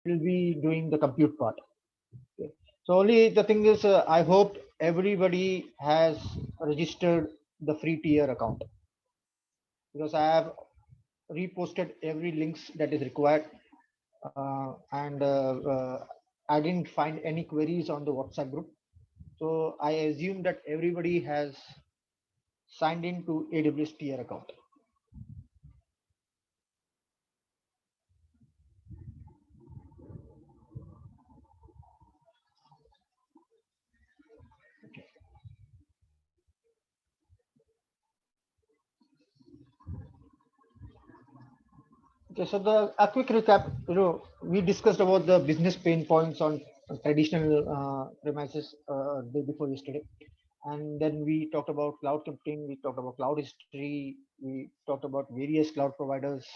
will be doing the compute part. Okay. So only the thing is, I hope everybody has registered the free tier account, because I have reposted every links that is required, and I didn't find any queries on the WhatsApp group. So I assume that everybody has signed in to AWS tier account. Okay, so a quick recap. We discussed about the business pain points on traditional premises day before yesterday, and then we talked about cloud computing. We talked about cloud history. We talked about various cloud providers.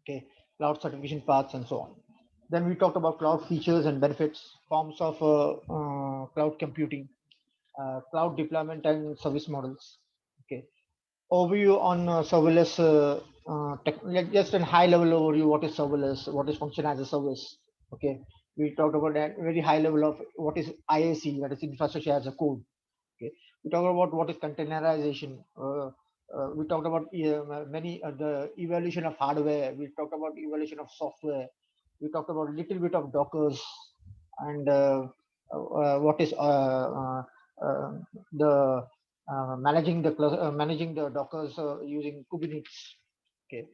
Okay, cloud certification paths and so on. Then we talked about cloud features and benefits, forms of cloud computing, cloud deployment and service models. Okay, overview on serverless, like just a high level overview. What is serverless? What is function as a service? Okay, we talked about that very high level of what is IAC, that is infrastructure as a code. Okay, we talked about what is containerization. We talked about many the evaluation of hardware. We talked about evaluation of software. We talked about a little bit of Dockers, and what is uh, the managing the Dockers using Kubernetes. Okay,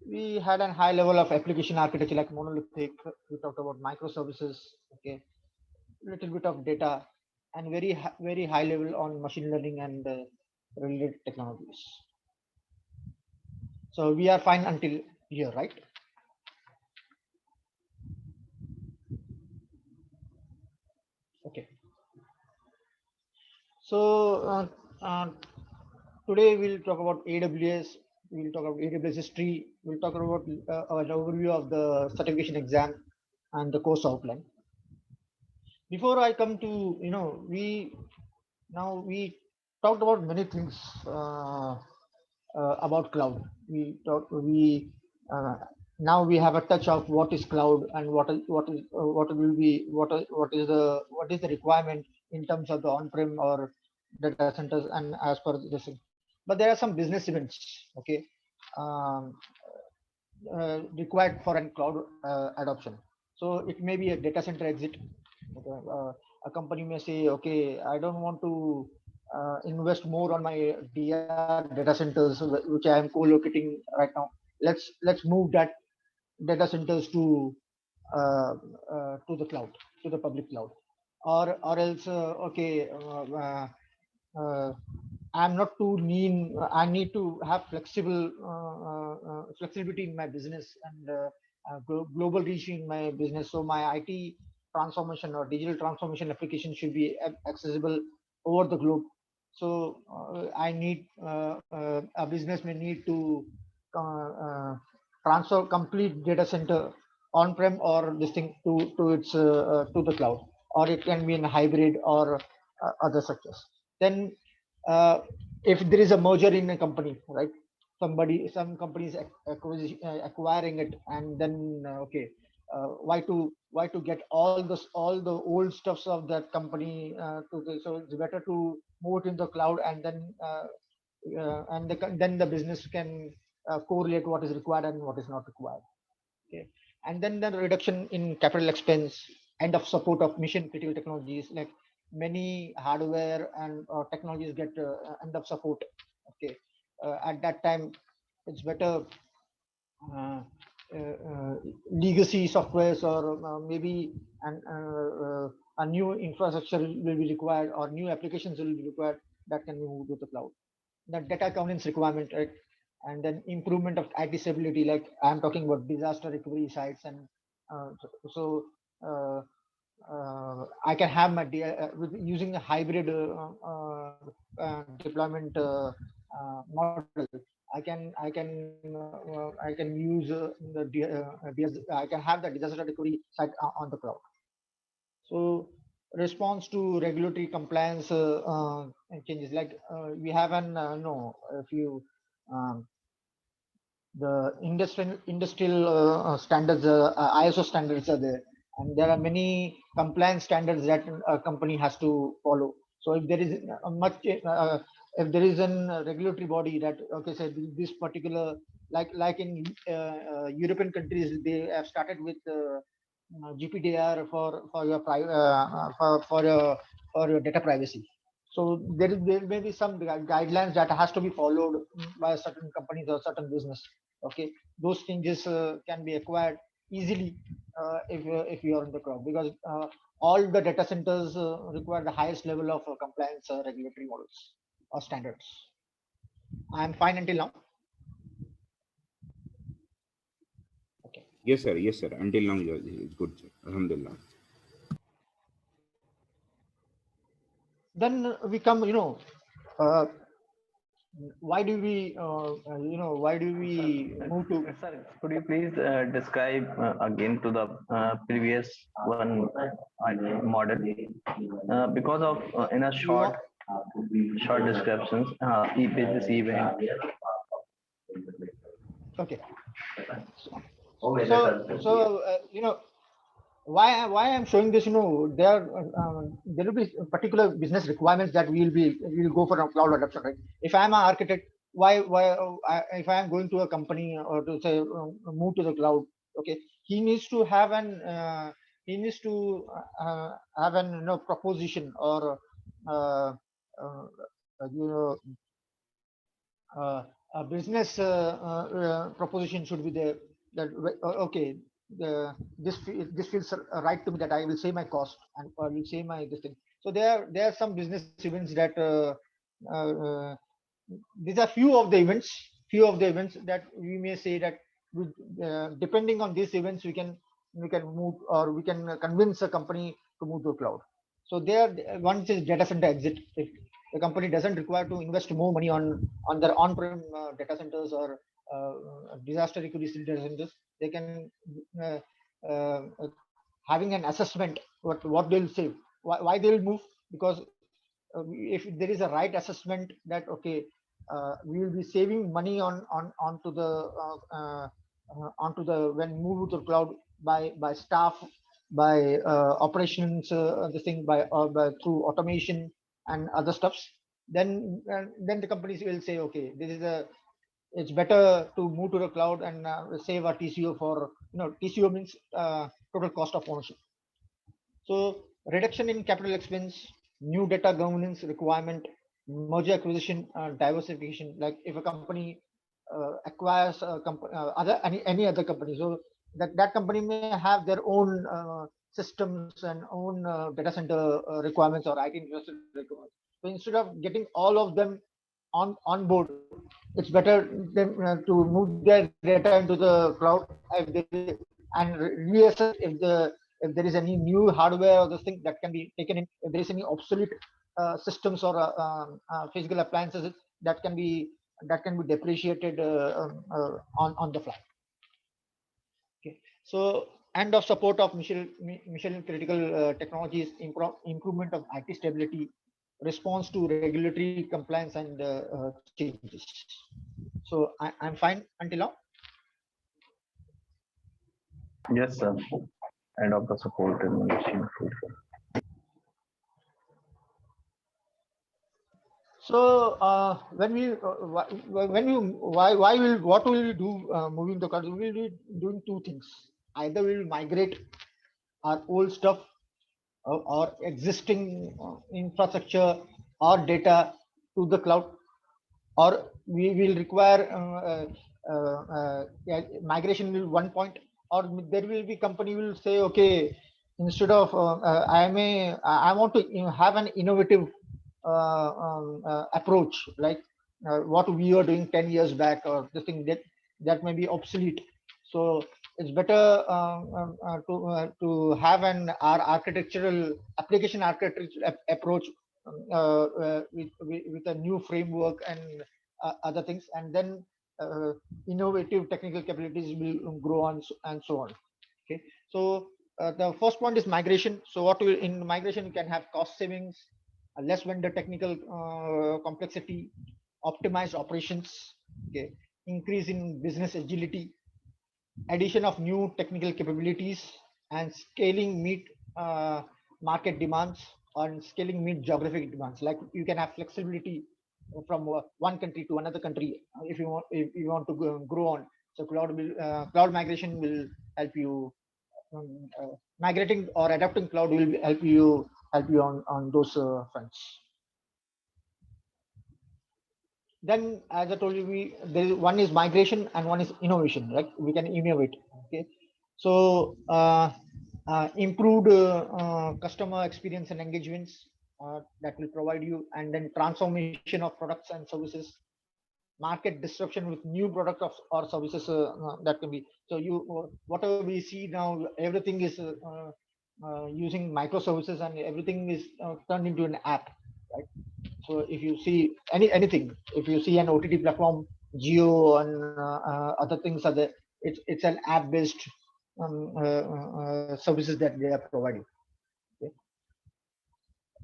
we had a high level of application architecture like monolithic. We talked about microservices. Okay, little bit of data, and very high level on machine learning and related technologies. So we are fine until here, right? Okay. So today we'll talk about AWS. We'll talk about AWS history. We'll talk about an overview of the certification exam and the course outline. Before I come to, we talked about many things about cloud. Uh, Now we have a touch of what is cloud and what will be what is the requirement in terms of the on-prem or data centers and as per this thing. But there are some business events, okay, um, required for an cloud adoption. So it may be a data center exit. Okay, a company may say, okay, I don't want to invest more on my DR data centers, which I am co-locating right now. Let's move that data centers to the cloud, to the public cloud, or else okay. Uh, I'm not too lean. I need to have flexibility in my business and global reach in my business. So my IT transformation or digital transformation application should be accessible over the globe. So I need a business may need to transfer complete data center on-prem or this thing to the cloud, or it can be in hybrid or other structures. Then uh, if there is a merger in a company, right? Some companies acquiring it, and then okay, why to get all the old stuffs of that company so it's better to move it in the cloud, and then the business can correlate what is required and what is not required. Okay, and then the reduction in capital expense, end of support of mission critical technologies, like many hardware and technologies get end of support. Okay, at that time it's better uh, legacy softwares, or maybe a new infrastructure will be required, or new applications will be required that can be moved to the cloud. The data governance requirement, right? And then improvement of IT stability, like I'm talking about disaster recovery sites, and so uh, I can have my with using a hybrid deployment model. I can use I can have the disaster recovery site on the cloud. So response to regulatory compliance changes, like we have an no if you um, the industrial standards, ISO standards are there, and there are many compliance standards that a company has to follow. So if there is a much, if there is a regulatory body that, okay, say this particular, like in European countries, they have started with GPDR for your for your data privacy. So there may be some guidelines that has to be followed by certain companies or certain business. Okay, those changes can be acquired easily if you are in the cloud, because all the data centers require the highest level of compliance regulatory models or standards. I'm fine until now. Okay. Yes, sir. Yes, sir. Until now, it's good, sir. Alhamdulillah. Then we come, uh, why do we, why do we move to? Sir, could you please describe again to the previous one model? Because of in a You want, short descriptions, business event. okay. So why I'm showing this, there will be particular business requirements that we'll go for a cloud adoption, right? If I'm an architect, if I'm going to a company or to say move to the cloud, okay, he needs to have an proposition or uh, uh, you know a business proposition should be there, that okay, this feels right to me, that I will save my cost and or will save my this thing. So there are some business events that uh, uh, these are few of the events that we may say that with, depending on these events, we can move, or we can convince a company to move to cloud. So there, one is data center exit. If the company doesn't require to invest more money on their on-prem data centers or disaster recovery data centers, they can uh, uh, having an assessment what they'll save, why they'll move, because if there is a right assessment that okay, we will be saving money on onto the when move to the cloud by staff, by operations, this thing by through automation and other stuffs, then the companies will say okay, this is a it's better to move to the cloud and save our TCO. For TCO means total cost of ownership. So reduction in capital expense, new data governance requirement, merger acquisition, diversification. Like if a company acquires any other company, so that company may have their own systems and own data center requirements or IT infrastructure requirements. So instead of getting all of them on board, it's better them to move their data into the cloud and reassess if there is any new hardware or this thing that can be taken in, if there is any obsolete systems or physical appliances that can be depreciated on the fly. Okay, so end of support of mission critical technologies, improvement of IT stability, response to regulatory compliance and changes. So I'm fine until now. Yes, sir. End of the support and machine. So when you what will we do moving the cloud? We will be doing two things. Either we will migrate our old stuff or existing infrastructure or data to the cloud, or we will require yeah, migration will one point, or there will be company will say okay, instead of I want to have an innovative approach, like what we were doing 10 years back, or the thing that may be obsolete. So it's better to have an our architectural application architecture approach with a new framework and other things, and then uh, innovative technical capabilities will grow on and so on. Okay, so the first point is migration. So what will in migration you can have cost savings, less vendor technical complexity, optimized operations. Okay, increase in business agility, addition of new technical capabilities, and scaling meet market demands, and scaling meet geographic demands. Like you can have flexibility from one country to another country if you want to grow on. So cloud migration will help you. Migrating or adapting cloud will help you on those fronts. Then, as I told you, one is migration and one is innovation. Right, we can innovate. Okay, so improved customer experience and engagements that will provide you, and then transformation of products and services, market disruption with new product or services that can be. So whatever we see now, everything is using microservices, and everything is turned into an app, right? So if you see anything, if you see an OTT platform, Geo and other things are there, it's an app based services that they are providing. Okay.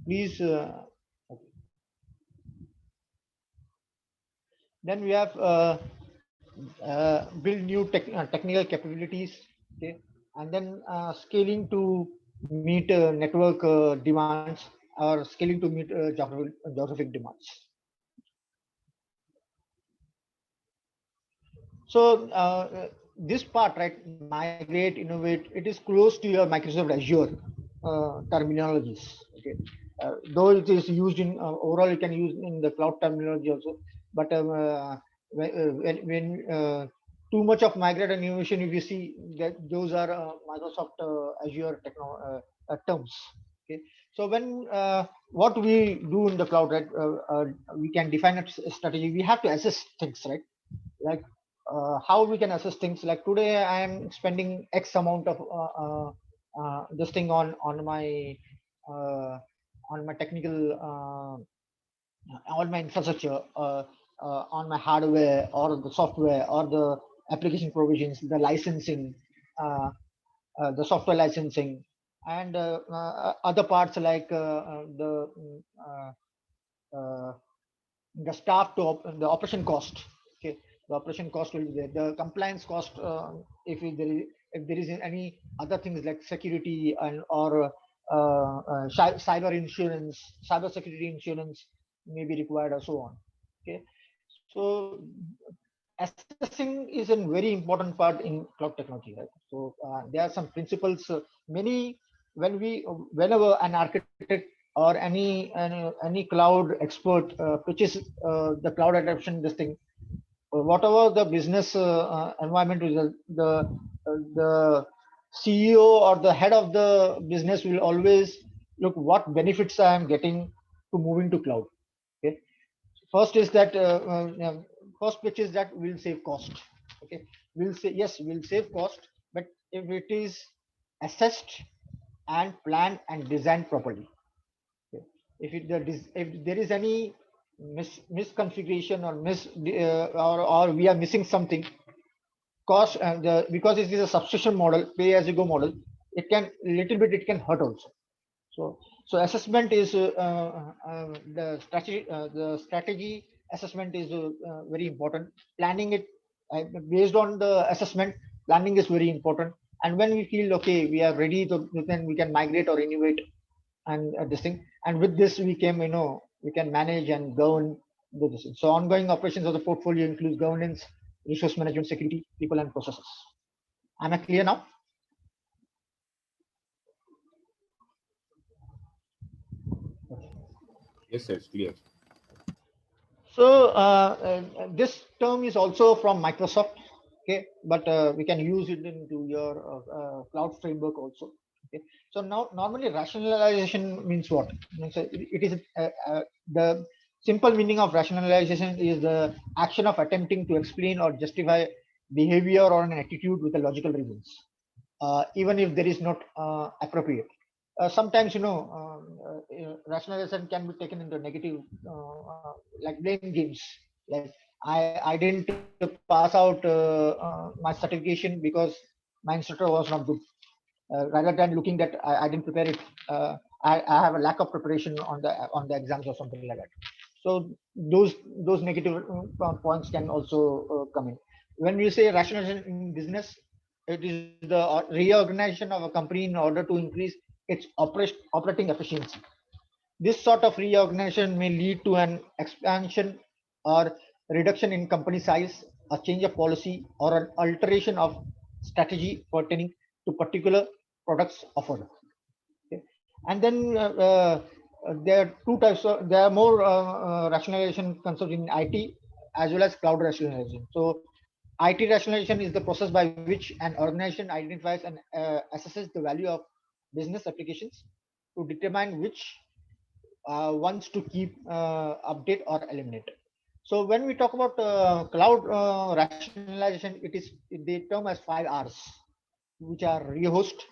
Please. Okay. Then we have build new technical capabilities. Okay, and then scaling to meet network demands, or scaling to meet geographic demands. So this part, right, migrate, innovate, it is close to your Microsoft Azure terminologies. Okay, though it is used in overall, you can use in the cloud terminology also. But when too much of migrate and innovation, if you see that those are Microsoft Azure terms. Okay, so when what we do in the cloud, right, we can define a strategy. We have to assess things, right? Like how we can assess things. Like today I am spending X amount of this thing on my technical on my infrastructure, on my hardware or the software or the application provisions, the licensing, the software licensing, and other parts like uh, the staff to the operation cost. Okay, the operation cost will be there. The compliance cost, if there is any other things like security and or cyber insurance, cyber security insurance may be required, or so on. Okay, so assessing is a very important part in cloud technology, right? So there are some principles. Many whenever an architect or any cloud expert pitches the cloud adoption, this thing, whatever the business environment is, the CEO or the head of the business will always look what benefits I am getting to moving to cloud. Okay, first is that first pitch is that we'll save cost. Okay, we'll say yes, we'll save cost, but if it is assessed and planned and designed properly. Okay. If there is any misconfiguration or or we are missing something, cost, and because it is a subscription model, pay as you go model, it can little bit, it can hurt also. So assessment is the strategy assessment is very important. Planning it based on the assessment, planning is very important. And when we feel okay, we are ready to, then we can migrate or innovate and this thing. And with this, we can manage and govern this. So ongoing operations of the portfolio includes governance, resource management, security, people, and processes. Am I clear now? Yes, sir, it's clear. So this term is also from Microsoft, okay, but we can use it into your cloud framework also. Okay, so now normally rationalization means what? Means it is the simple meaning of rationalization is the action of attempting to explain or justify behavior or an attitude with a logical reasons, even if there is not appropriate. Sometimes rationalization can be taken into negative, like blame games. Like I didn't pass out my certification because my instructor was not good. Rather than looking that I didn't prepare it, I have a lack of preparation on the exams or something like that. So those negative points can also come in. When we say rationalization in business, it is the reorganization of a company in order to increase its operating efficiency. This sort of reorganization may lead to an expansion or reduction in company size, a change of policy, or an alteration of strategy pertaining to particular products offered. Okay. And then there are two types of, there are more rationalization concept in IT as well as cloud rationalization. So IT rationalization is the process by which an organization identifies and assesses the value of business applications to determine which ones to keep, update or eliminate. So when we talk about cloud rationalization, it is they term as 5 R's, which are rehost,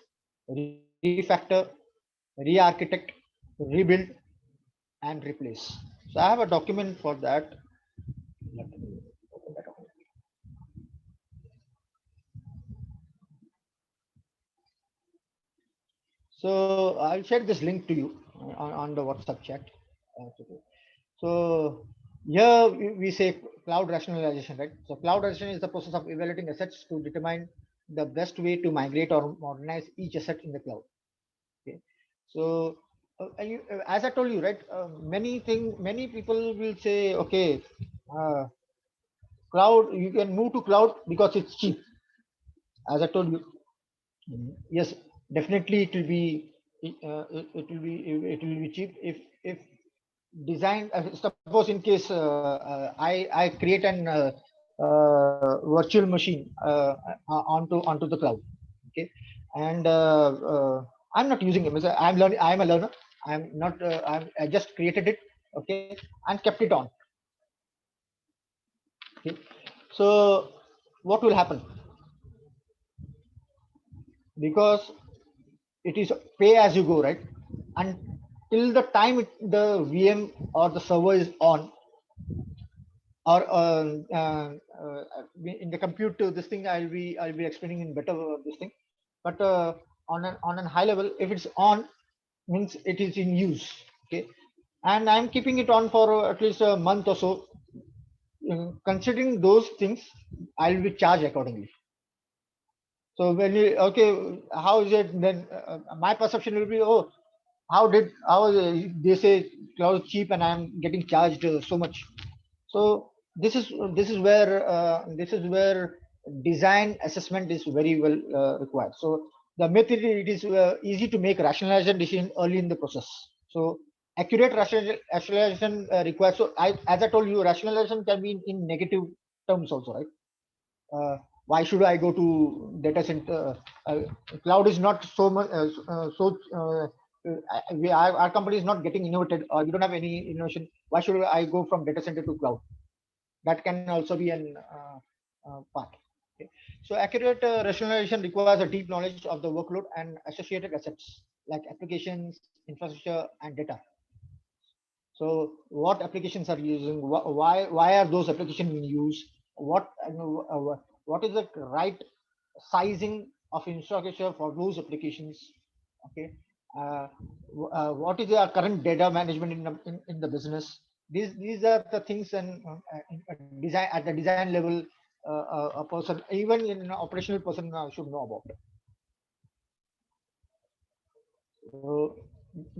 refactor, re-architect, rebuild, and replace. So I have a document for that. Let me open that document. So I'll share this link to you on the WhatsApp chat. So here we say cloud rationalization, right? So cloud rationalization is the process of evaluating assets to determine the best way to migrate or modernize each asset in the cloud. Okay. So as I told you, right, many people will say, okay, uh, cloud, you can move to cloud because it's cheap. As I told you, yes, definitely it will be, it will be cheap if design. Suppose in case I create an virtual machine onto the cloud, okay, and I'm not using it. I'm learning. I'm a learner. I'm not. I just created it, okay, and kept it on. Okay, so what will happen? Because it is pay as you go, right? Until the time the VM or the server is on, or in the compute this thing, I'll be explaining in better this thing. But on a high level, if it's on, means it is in use, okay, and I'm keeping it on for at least a month or so. Considering those things, I'll be charged accordingly. So when you, okay, how is it then? My perception will be, oh, they say cloud cheap and I'm getting charged so much. So this is where design assessment is very well required. So the myth is it is easy to make rationalization decision early in the process. So accurate rationalization requires. So as I told you, rationalization can be in negative terms also, right? Why should I go to data center? Cloud is not so much our company is not getting innovated, or we don't have any innovation. Why should I go from data center to cloud? That can also be an part. Okay. So accurate rationalization requires a deep knowledge of the workload and associated assets like applications, infrastructure, and data. So what applications are using? Why are those applications being used? What is the right sizing of infrastructure for those applications? Okay. What is our current data management in the business? These are the things, and design at the design level, a person, even in an operational person, should know about it. So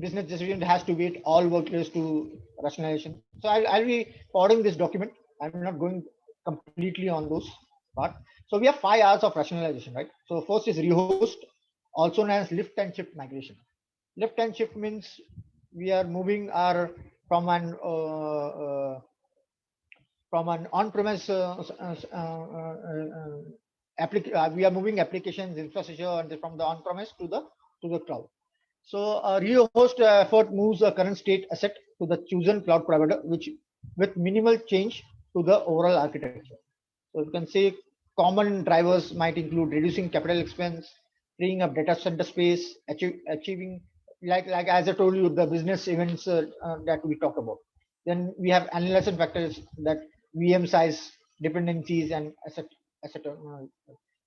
business decision has to wait all workloads to rationalization. So I'll be forwarding this document. I'm not going completely on those part. So we have 5 R's of rationalization, right? So first is rehost, also known as lift and shift migration. Lift and shift means we are moving our from an on-premise we are moving applications infrastructure from the on-premise to the cloud. So rehost effort moves a current state asset to the chosen cloud provider, which with minimal change to the overall architecture. So you can say common drivers might include reducing capital expense, freeing up data center space, achieving, like as I told you, the business events that we talk about. Then we have analysis factors, that VM size, dependencies, and asset.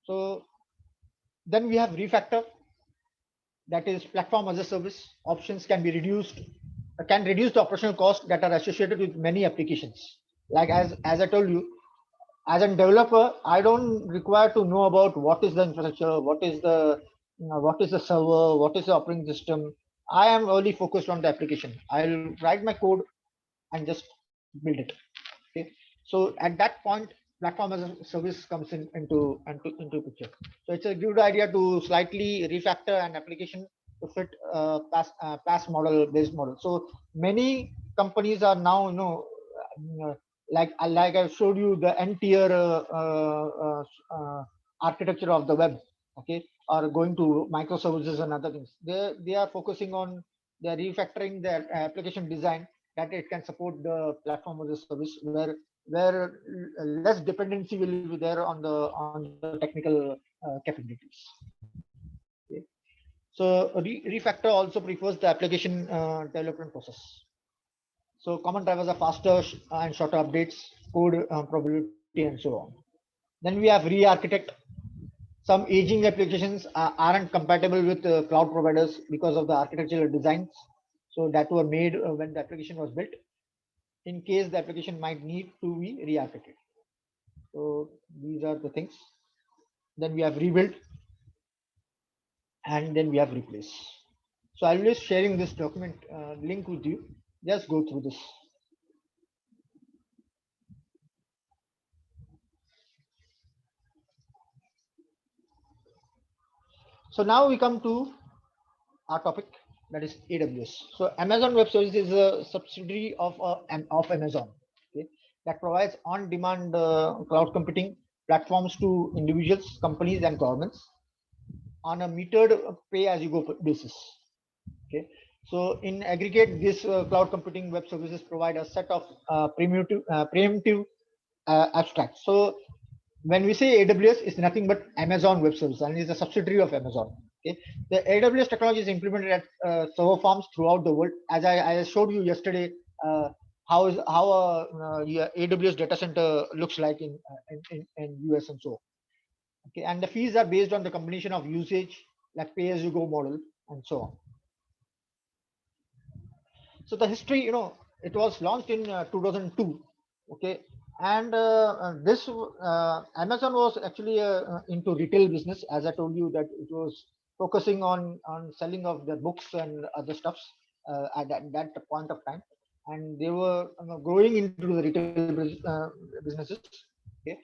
So then we have refactor, that is platform as a service. Options can be reduced, can reduce the operational costs that are associated with many applications. Like as I told you, as a developer, I don't require to know about what is the infrastructure, what is the server, what is the operating system. I am only focused on the application. I'll write my code and just build it. Okay. So at that point, platform as a service comes into picture. So it's a good idea to slightly refactor an application to fit past model based model. So many companies are now, like I showed you the n tier architecture of the web. Okay, or going to microservices and other things. They are focusing on, they are refactoring their application design that it can support the platform as a service, where less dependency will be there on the technical capabilities. Okay. So refactor also prefers the application development process. So common drivers are faster and shorter updates, code probability, and so on. Then we have re-architect. Some aging applications aren't compatible with cloud providers because of the architectural designs. So that were made when the application was built, in case the application might need to be re-architected. So these are the things. Then we have rebuild, and then we have replace. So I'll be sharing this document link with you. Just go through this. So now we come to our topic, that is AWS. So Amazon Web Services is a subsidiary of Amazon, okay, that provides on-demand cloud computing platforms to individuals, companies, and governments on a metered pay-as-you-go basis. Okay, so in aggregate, this cloud computing web services provide a set of preemptive abstracts. So when we say AWS, it's nothing but Amazon Web Services, and it's a subsidiary of Amazon. Okay, the AWS technology is implemented at server farms throughout the world. As I showed you yesterday, how AWS data center looks like in US and so. Okay, and the fees are based on the combination of usage, like pay-as-you-go model, and so on. So the history, it was launched in 2002. Okay, and this Amazon was actually into retail business. As I told you, that it was focusing on selling of the books and other stuffs at that point of time, and they were growing into the retail businesses. Okay,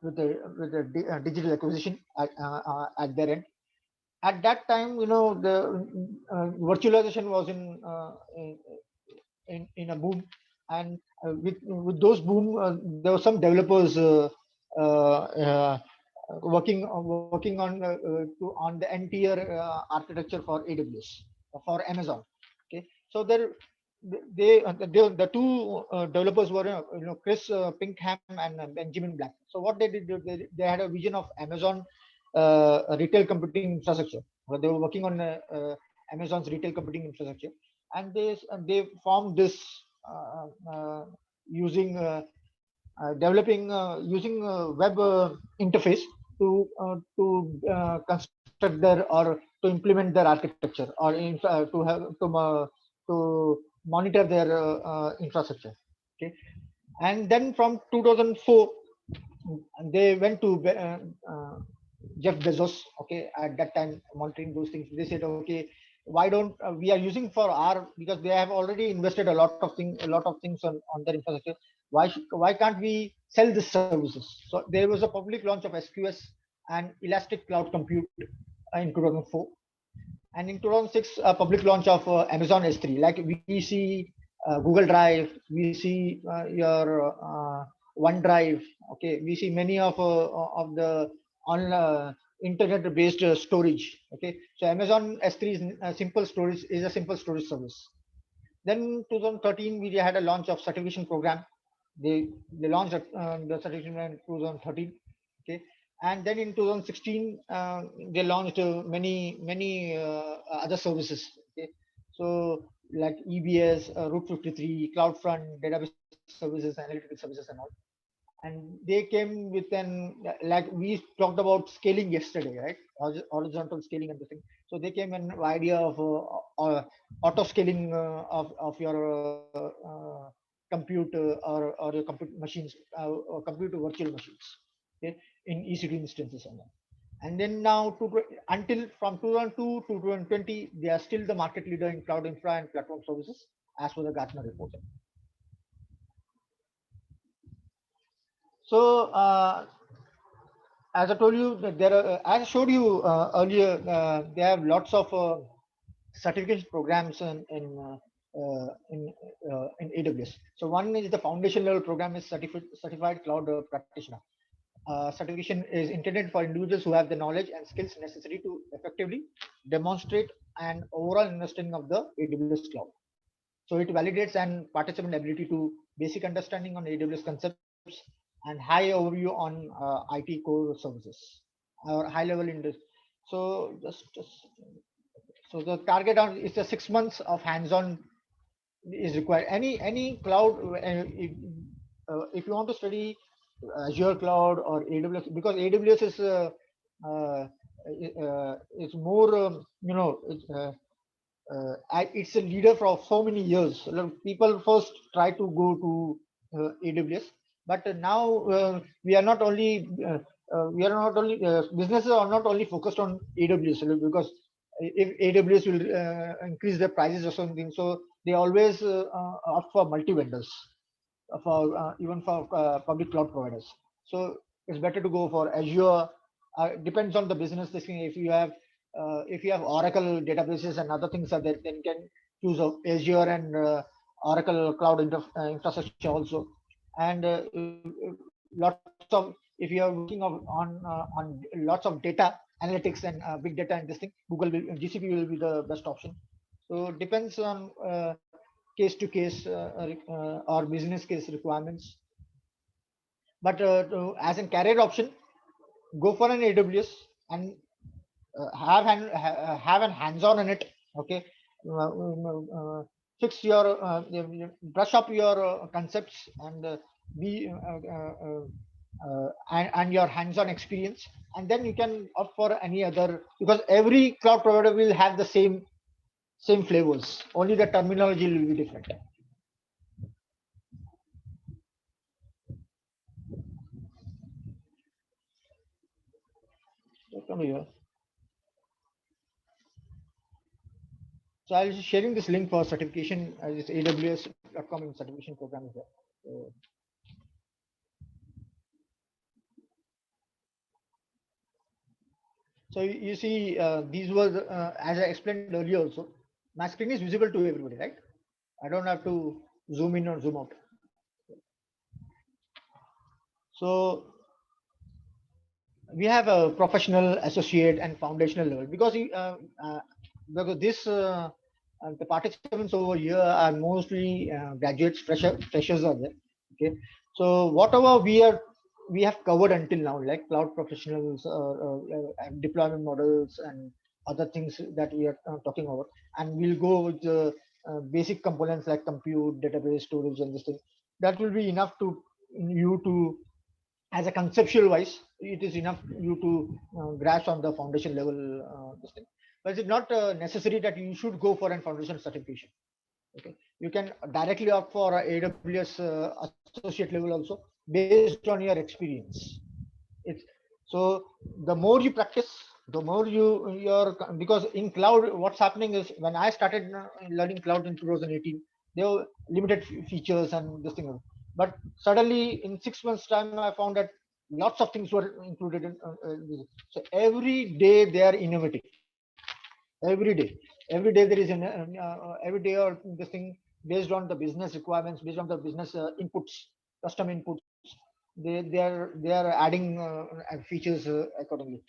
with the digital acquisition at their end. At that time, the virtualization was in a boom, and with those boom, there were some developers working on the n-tier architecture for AWS, for Amazon. Okay, so the two developers were Chris Pinkham and Benjamin Black. So what they did, they had a vision of Amazon retail computing infrastructure. They were working on Amazon's retail computing infrastructure, and they formed this using developing using web interface to construct their, or to implement their architecture, or to have to monitor their infrastructure. Okay, and then from 2004 they went to Jeff Bezos. Okay, at that time, monitoring those things, they said, okay, why don't we are using for our, because they have already invested a lot of things on their infrastructure. Why can't we sell these services? So there was a public launch of SQS and Elastic Cloud Compute in 2004, and in 2006 a public launch of Amazon S3. Like we see Google Drive, we see your OneDrive. Okay, we see many of the on internet-based storage. Okay, so Amazon S3 is a simple storage service. Then 2013 we had a launch of certification program. They launched the certification in 2013. Okay, and then in 2016 they launched many other services. Okay, so like EBS, Route 53, CloudFront, database services, analytical services, and all. and they came with an, like we talked about scaling yesterday, right? Horizontal scaling and the thing. So they came an idea of auto scaling of your compute or your compute machines or compute virtual machines, okay, in EC2 instances and all. And then now until from 2002 to 2020, they are still the market leader in cloud infra and platform services as per the Gartner report. So as I told you, that there are, as I showed you earlier, they have lots of certification programs in AWS. So one is the foundation level program is certified cloud practitioner. Certification is intended for individuals who have the knowledge and skills necessary to effectively demonstrate an overall understanding of the AWS cloud. So it validates and participant ability to basic understanding on AWS concepts and high overview on IT core services or high level in this. So so the target on is the 6 months of hands-on is required. Any cloud, if you want to study Azure cloud or AWS, because AWS is more it's a leader for so many years. People first try to go to AWS, but now we are not only businesses are not only focused on AWS, because if AWS will increase their prices or something, so they always opt for multi vendors for even for public cloud providers. So it's better to go for Azure. Depends on the business. This thing, if you have Oracle databases and other things are there, then you can choose Azure and Oracle cloud infrastructure also. And lots of, if you are working on lots of data analytics and big data and this thing, GCP will be the best option. So it depends on case to case or business case requirements. But as a career option, go for an AWS and have an hands-on in it. Okay, fix your brush up your concepts and and your hands-on experience, and then you can opt for any other, because every cloud provider will have the same flavors, only the terminology will be different. Come here. So I'll be sharing this link for certification. This AWS.com certification program is there. So you see, these were as I explained earlier also. My screen is visible to everybody, right? I don't have to zoom in or zoom out. So we have a professional, associate, and foundational level, because this the participants over here are mostly graduates, freshers are there. Okay, so whatever we have covered until now, like cloud professionals, and deployment models, and other things that we are talking about, and we'll go with the basic components like compute, database, storage, and this thing. That will be enough to you to, as a conceptual wise, it is enough you to grasp on the foundation level this thing. But it's not necessary that you should go for a foundation certification. Okay, you can directly opt for AWS associate level also, based on your experience. It's so the more you practice, the more because in cloud, what's happening is, when I started learning cloud in 2018, there were limited features and this thing. But suddenly in 6 months time, I found that lots of things were included in this. So every day they are innovating. Every day there is every day or this thing, based on the business requirements, based on the business inputs, custom inputs. They are adding features accordingly,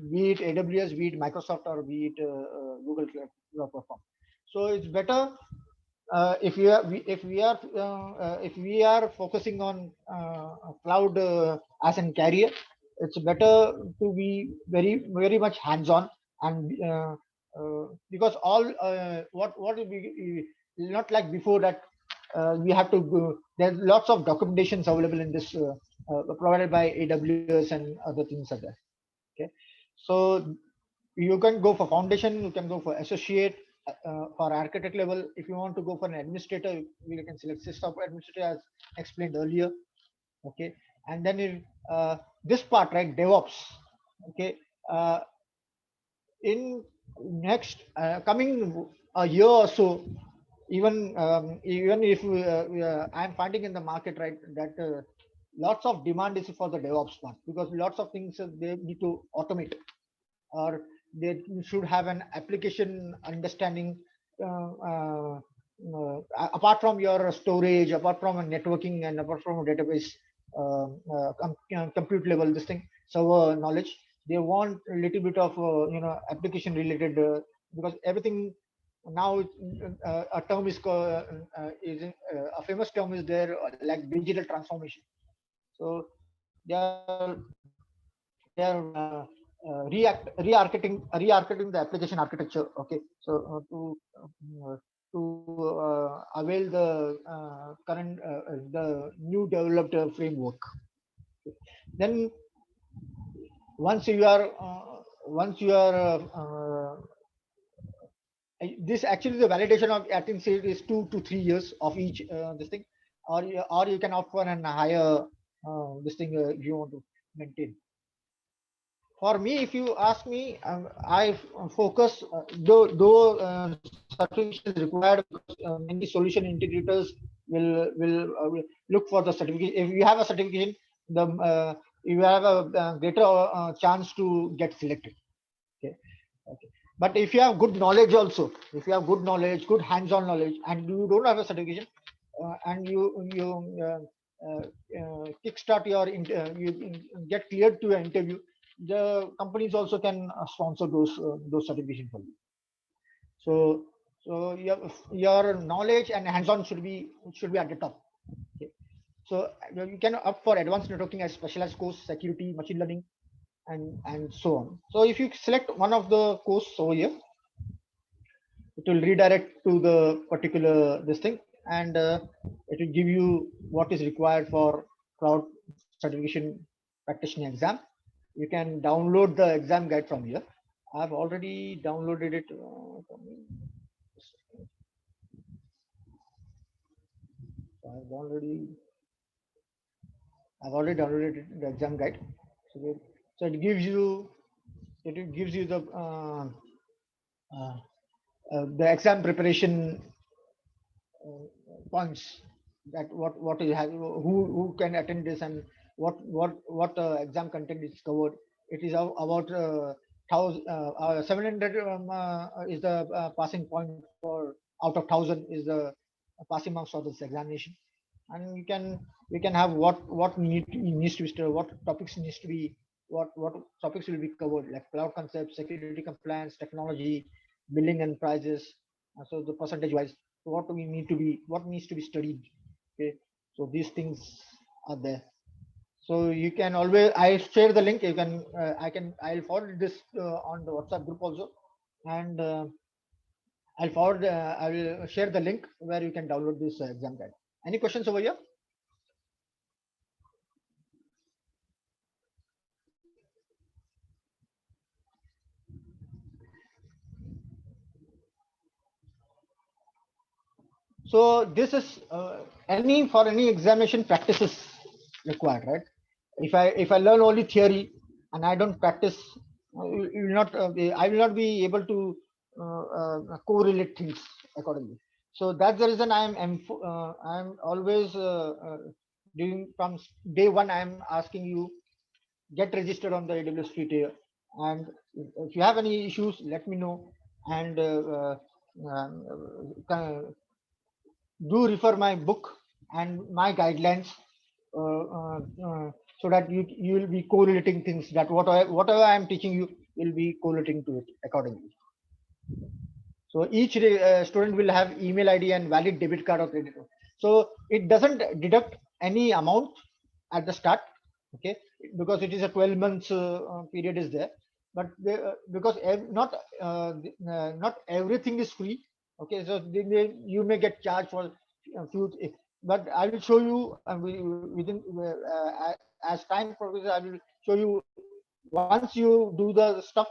be it AWS, be it Microsoft, or be it Google Cloud Platform. So it's better if we are focusing on cloud as a career. It's better to be very much hands-on, and because all what will be not like before that we have to go. There's lots of documentations available in this provided by AWS and other things are there. Okay, so you can go for foundation, you can go for associate, for architect level. If you want to go for an administrator, you can select system administrator as explained earlier. Okay, and then this part, right, DevOps. Okay, uh, in next coming a year or so, even if I'm finding in the market, right, that lots of demand is for the DevOps part, because lots of things they need to automate, or they should have an application understanding, uh, uh, apart from your storage, apart from a networking, and apart from a database, compute level, this thing, server knowledge. They want a little bit of application related, because everything now, a term is a famous term is there, like digital transformation. So they are re-architecting the application architecture. Okay, so to avail the current the new developed framework. Then once you are this actually the validation of, I think, say it is 2 to 3 years of each this thing, or you can opt for an higher this thing if you want to maintain. For me, if you ask me, focus, though certification is required, because many solution integrators will look for the certificate. If you have a certification, the you have a greater chance to get selected. Okay, okay. But if you have good knowledge also, if you have good knowledge, good hands-on knowledge, and you don't have a certification, and you kickstart your you get cleared to an interview, the companies also can sponsor those certification for you. So your knowledge and hands-on should be at the top. Okay. So you can opt for advanced networking as specialized course, security, machine learning, and so on. So if you select one of the course over here, it will redirect to the particular this thing, and it will give you what is required for cloud certification practitioner exam. You can download the exam guide from here. I've already downloaded it. I've already downloaded the exam guide. So it gives you uh, the exam preparation points, that what you have, who can attend this, and what exam content is covered. It is about 700 is the passing point for, out of 1,000 is the passing marks for this examination. And we can have needs to be studied, what topics needs to be, what topics will be covered, like cloud concepts, security compliance, technology, billing and prices. So the percentage wise, what needs to be studied. Okay, so these things are there. So you can always, I share the link, you can I'll forward this on the WhatsApp group also, and I will share the link where you can download this exam guide. Any questions over here? So this is any examination practices required, right? If I learn only theory and I don't practice, I will not be able to correlate things accordingly. So that's the reason I'm always doing from day one. I'm asking you, get registered on the AWS free tier, and if you have any issues, let me know, and do refer my book and my guidelines, uh, uh, uh, so that you will be correlating things, that whatever I am teaching you will be correlating to it accordingly. So each student will have email ID and valid debit card or credit card. So it doesn't deduct any amount at the start, okay, because it is a 12 months period is there. But because not everything is free, okay, so you may get charged for a few. but I will show you within as time progresses. I will show you once you do the stuff,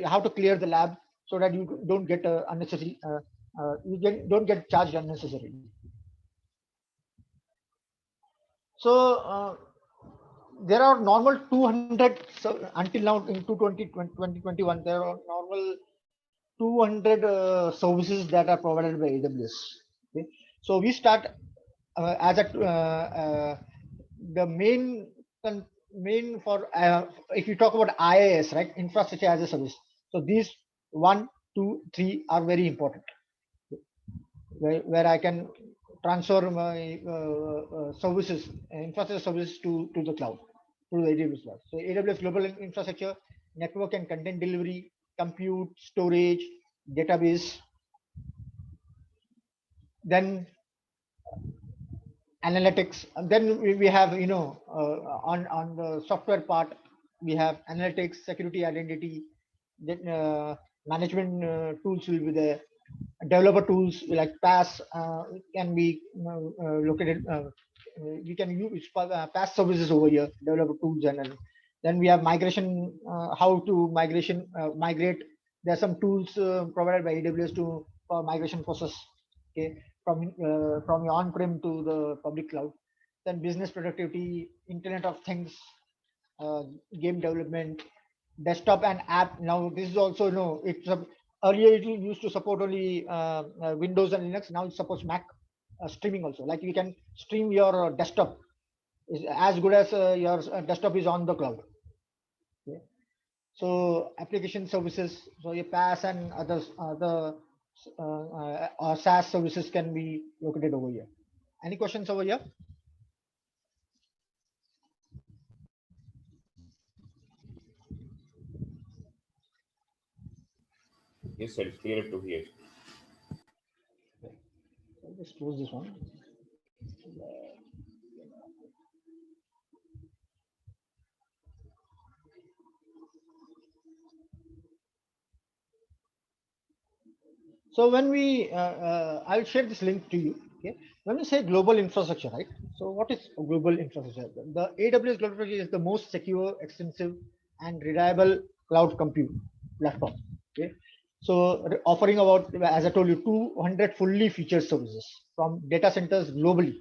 how to clear the lab so that you don't get unnecessary. Don't get charged unnecessarily. So there are normal 200. So until now in 2021, there are normal 200 services that are provided by AWS. Okay, so we start as a the main for if you talk about IaaS, right, infrastructure as a service. So these 1, 2, 3 are very important, where I can transfer my services, infrastructure services to the cloud, to the AWS cloud. So AWS global infrastructure, network and content delivery, compute, storage, database, then analytics. And then we have, on the software part, we have analytics, security, identity, then management tools will be there. Developer tools like PaaS can be located. We can use PaaS services over here, developer tools, and then we have migration. How to migrate. There are some tools provided by AWS to for migration process. Okay, from your on-prem to the public cloud. Then business productivity, Internet of Things, game development, desktop and app. Now this is also earlier it used to support only Windows and Linux. Now it supports Mac streaming also. Like you can stream your desktop is as good as your desktop is on the cloud. Okay. So application services, so your PaaS and other SaaS services can be located over here. Any questions over here? Yes, sir. It's clear to hear. I'll just close this one. So when I'll share this link to you. Okay. When we say global infrastructure, right? So what is global infrastructure? The AWS global infrastructure is the most secure, extensive, and reliable cloud compute platform. Okay. So offering about, as I told you, 200 fully featured services from data centers globally.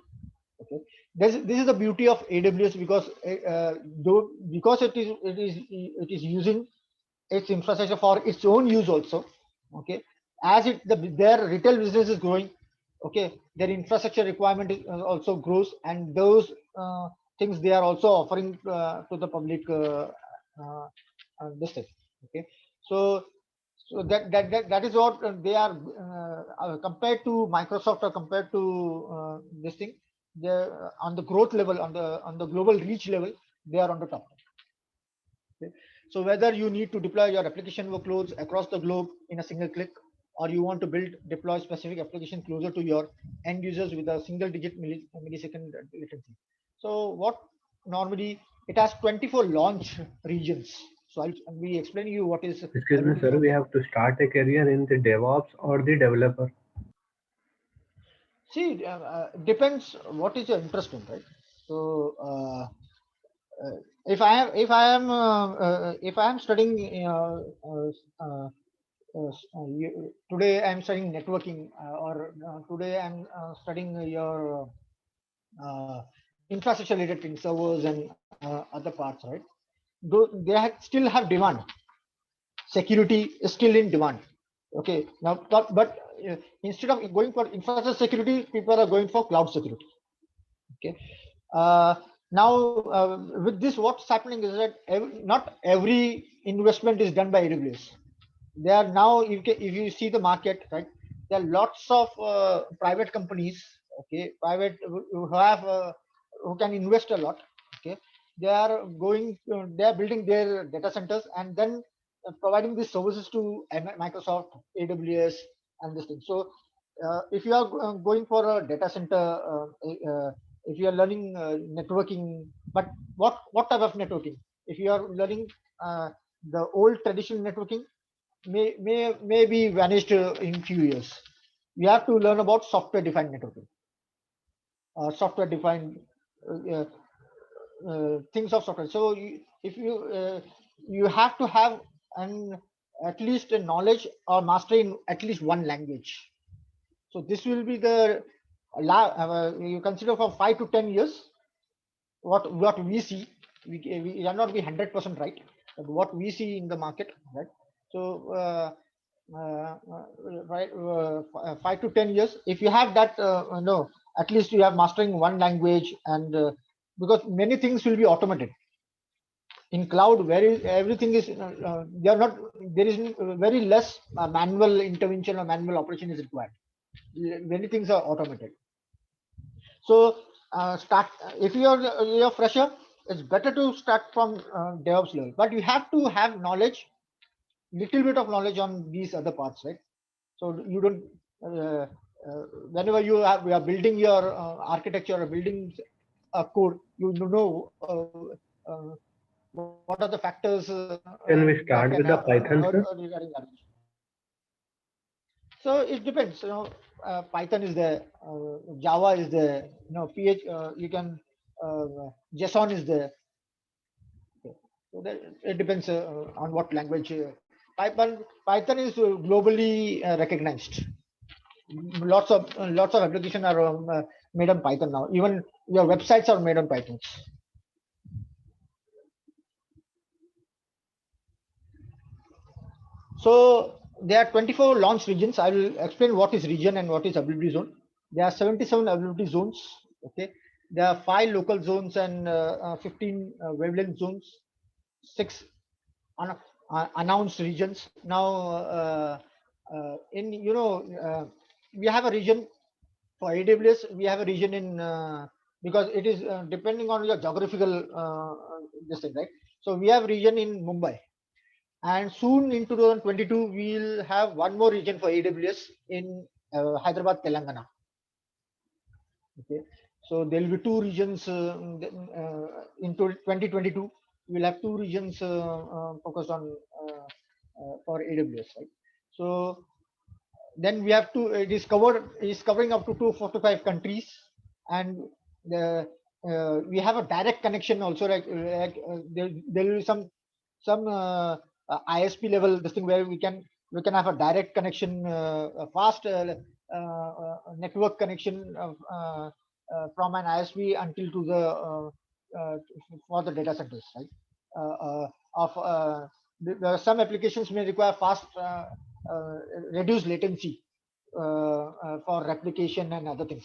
Okay. This is the beauty of AWS because it is using its infrastructure for its own use also. Okay, as their retail business is growing, okay, their infrastructure requirement also grows, and those things they are also offering to the public uh, this thing. Okay, so that is what they are compared to Microsoft, or compared to this thing. They're on the growth level, on the global reach level, they are on the top. Okay. So whether you need to deploy your application workloads across the globe in a single click, or you want to deploy specific application closer to your end users with a single digit millisecond latency. So what normally it has 24 launch regions. So I'll be explaining you what is. Excuse me, sir. We have to start a career in the DevOps or the developer. See, depends what is your interest in, right? So if I am studying today I'm studying networking, or today I'm studying your infrastructure related things, servers and other parts, right? Still have demand. Security is still in demand. Okay, now but instead of going for infrastructure security, people are going for cloud security. Okay, now with this, what's happening is that not every investment is done by AWS. There are now, if you see the market, right, there are lots of private companies, okay, private who have who can invest a lot. Okay, they are building their data centers and then providing these services to Microsoft, AWS, and this thing. So if you are going for a data center, if you are learning networking, but what type of networking? If you are learning the old traditional networking, may be vanished in few years. We have to learn about software defined networking. software defined things of software. So if you have to have an at least a knowledge or mastery in at least one language. So this will be the you consider for 5 to 10 years. What we see, we are not be 100% right, but what we see in the market, right? So right, 5 to 10 years, if you have that, no, at least you have mastering one language, and because many things will be automated in cloud, where everything is they are not, there is very less manual intervention or manual operation is required. Many things are automated. So start, if you're fresher, it's better to start from DevOps level, but you have to have knowledge, little bit of knowledge on these other parts, right? So you don't whenever you are building your architecture or building a code, you know what are the factors Can we that start can with the Python, sir? regarding that. So it depends, Python is there, Java is there, you can JSON is there. Okay. So that, it depends on what language. Python is globally recognized. Lots of applications are made on Python now. Even your websites are made on Python. So there are 24 launch regions. I will explain what is region and what is availability zone. There are 77 availability zones. Okay. There are 5 local zones and 15 wavelength zones, 6 announced regions. Now, we have a region for AWS. We have a region in because it is depending on your geographical this thing, right? So we have region in Mumbai, and soon in 2022 we'll have one more region for AWS in Hyderabad, Telangana. Okay, so there will be 2 regions in 2022. We'll have 2 regions focused on for AWS, right? So then we have to, it is covering up to 245 countries, and we have a direct connection also, there will be some ISP level this thing where we can have a direct connection, a fast network connection from an ISP until to the for the data centers, right? There are some applications may require fast reduced latency for replication and other things.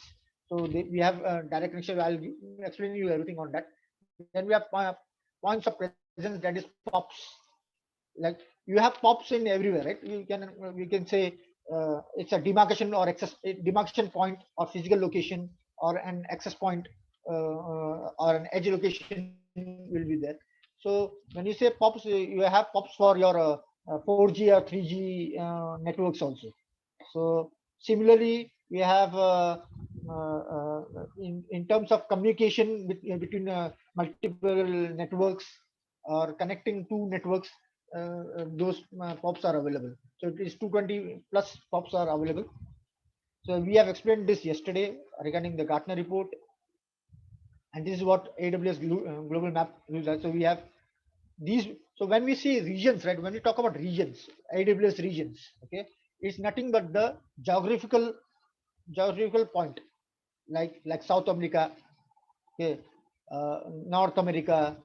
So we have direct connection. I'll explain you everything on that. Then we have points of presence, that is POPs. Like you have POPs in everywhere, right? We can say it's a demarcation or demarcation point or physical location or an access point or an edge location will be there. So when you say POPs, you have POPs for your 4G or 3G networks also. So similarly, we have in terms of communication between multiple networks or connecting 2 networks, those POPs are available. So it is 220 plus POPs are available. So we have explained this yesterday regarding the Gartner report, and this is what AWS global map looks like. So we have these. So when we see regions, right? When we talk about regions, AWS regions, okay, it's nothing but the geographical point, like South America, okay, North America,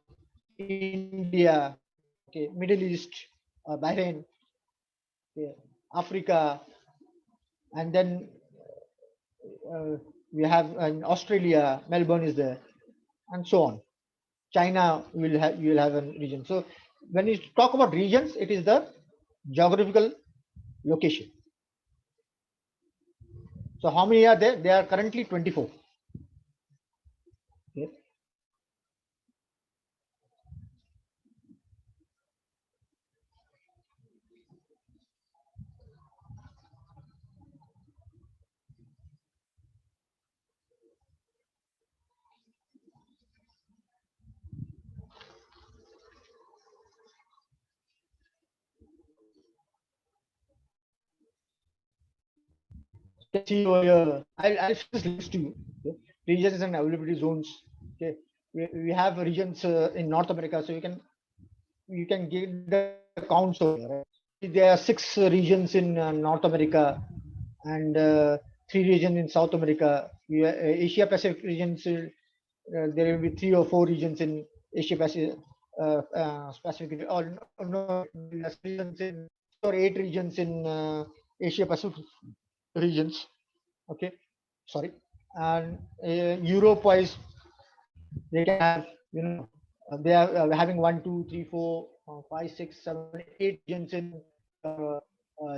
India, okay, Middle East, Bahrain, okay, Africa, and then we have in Australia, Melbourne is there, and so on. China you will have a region. So when you talk about regions, it is the geographical location. So how many are there? There are currently 24. Okay. See over here. I'll show this list to you. Okay. regions and availability zones. Okay, we have regions in North America, so you can get the counts over here. Right? There are 6 regions in North America and 3 regions in South America. Asia Pacific regions, there will be 3 or 4 regions in Asia Pacific. Pacific or no, regions in or 8 regions in Asia Pacific regions. Okay, sorry, and Europe wise, they can have, they are having 1, 2, 3, 4, 5, 6, 7, 8 regions in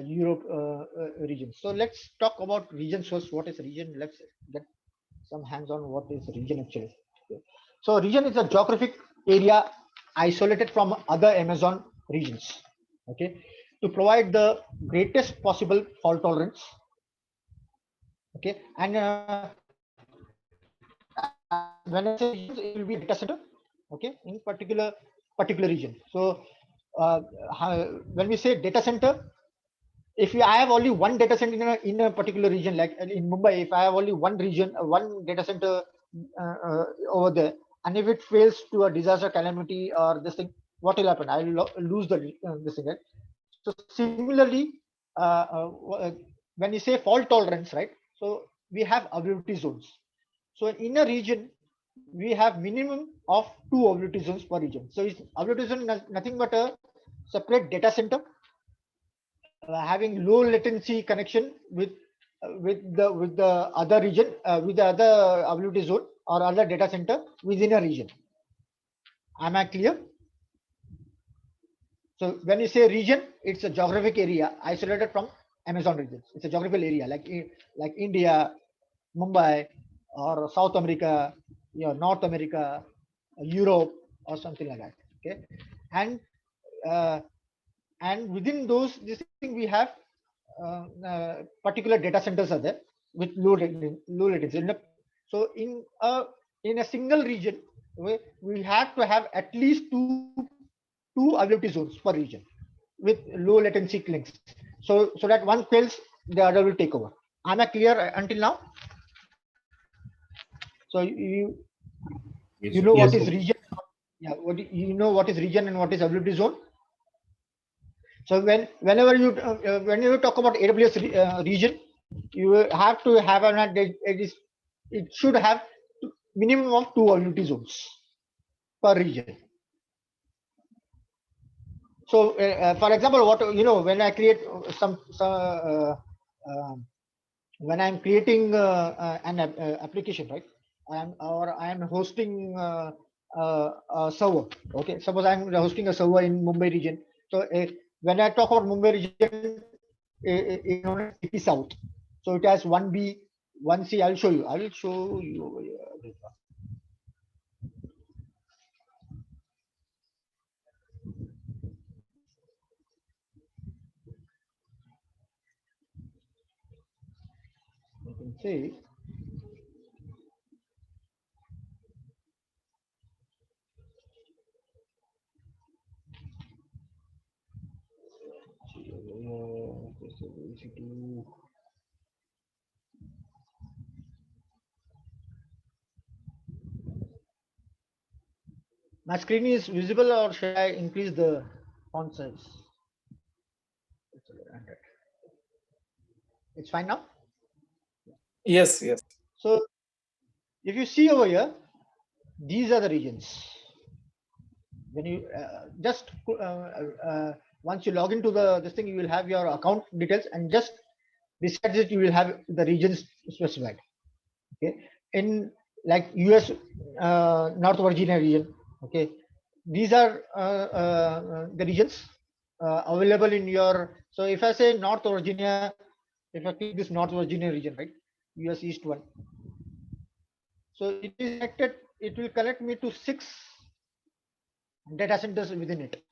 Europe region. So let's talk about regions first. What is region? Let's get some hands on what is region actually. Okay. So region is a geographic area isolated from other Amazon regions. Okay, to provide the greatest possible fault tolerance. Okay, and when I say regions, it will be data center. Okay, in particular region. So when we say data center, if I have only one data center in a particular region, like in Mumbai, if I have only one region, one data center over there, and if it fails to a disaster calamity or this thing, what will happen? I will lose the this thing, right? So similarly, when you say fault tolerance, right? So we have availability zones. So in a region, we have minimum of 2 availability zones per region. So it's availability zone nothing but a separate data center having low latency connection with the other region with the other availability zone or other data center within a region. Am I clear? So when you say region, it's a geographic area isolated from Amazon regions. It's a geographical area like India, Mumbai, or South America, North America, Europe, or something like that. Okay, and within those, this thing we have particular data centers are there with low latency. So in a single region, we have to have at least two availability zones per region with low latency links. So that one fails, the other will take over. Am I clear until now? So you know what is region? Yeah, you know what is region and what is availability zone? So whenever you talk about AWS region, you have to have it should have minimum of 2 availability zones per region. So for example, when I create when I'm creating an application, right? I am hosting a server. Okay, suppose I'm hosting a server in Mumbai region. So when I talk about Mumbai region, it's known as CP South. So it has 1B, 1C. I will show you over here. You can see. My screen is visible, or should I increase the font size? It's fine now. Yes. So if you see over here, these are the regions. When you once you log into this thing, you will have your account details, and just besides it, you will have the regions specified. Okay, in like US North Virginia region. Okay, these are the regions available in your. So if I say North Virginia, if I click this North Virginia region, right, US East 1. So it is connected. It will connect me to 6 data centers within it,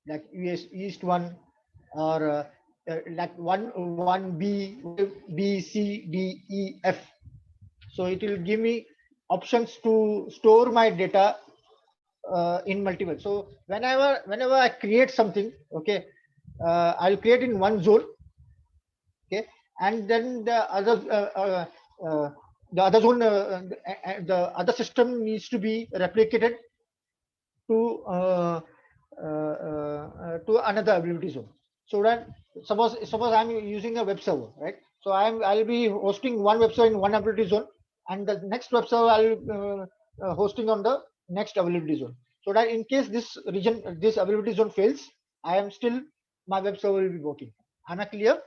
like US East 1 or like 1B, B, C, D, E, F. So it will give me options to store my data in multiple. So whenever I create something, okay, I'll create in one zone, okay, and then the other the other zone, the other system needs to be replicated to another availability zone. So that suppose I'm using a web server, right? So I'll be hosting one web server in one availability zone, and the next web server I'll hosting on the next availability zone. So that in case this availability zone fails, my web server will be working. Am I clear?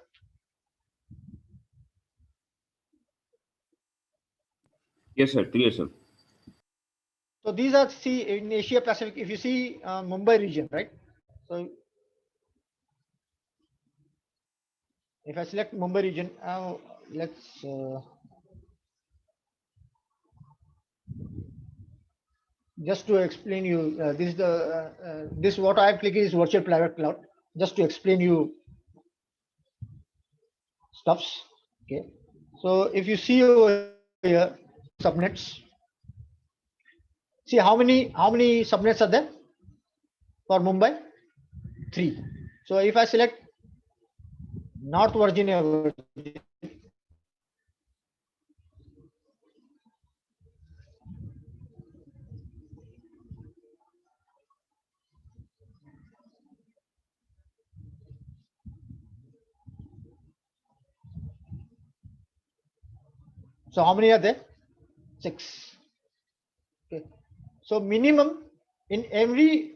Yes, sir. Clear, sir. So these are, see, in Asia Pacific, if you see Mumbai region, right? So if I select Mumbai region, let's just to explain you, this what I have clicked is virtual private cloud. Just to explain you stuffs. Okay. So if you see over here subnets, see how many subnets are there for Mumbai? 3. So if I select North Virginia, so how many are there? 6. Okay. So minimum in every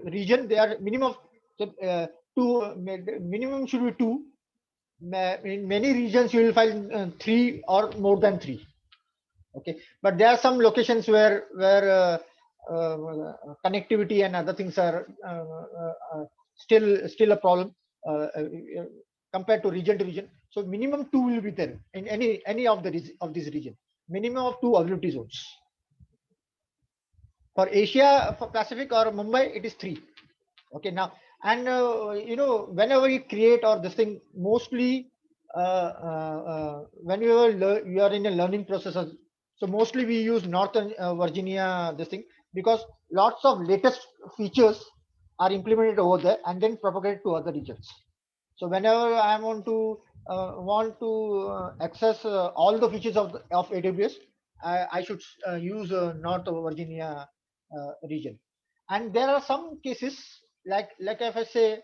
region there are minimum of 2. Minimum should be 2. In many regions you will find 3 or more than 3. Okay, but there are some locations where connectivity and other things are still a problem compared to region to region. So minimum 2 will be there in any of this region. Minimum of 2 availability zones. For Asia, for Pacific or Mumbai, it is 3. Okay, now, and whenever you create or this thing, mostly when you are in a learning process, so mostly we use Northern Virginia this thing, because lots of latest features are implemented over there and then propagated to other regions. So whenever I want to access all the features of AWS, I should use North Virginia region. And there are some cases like if I say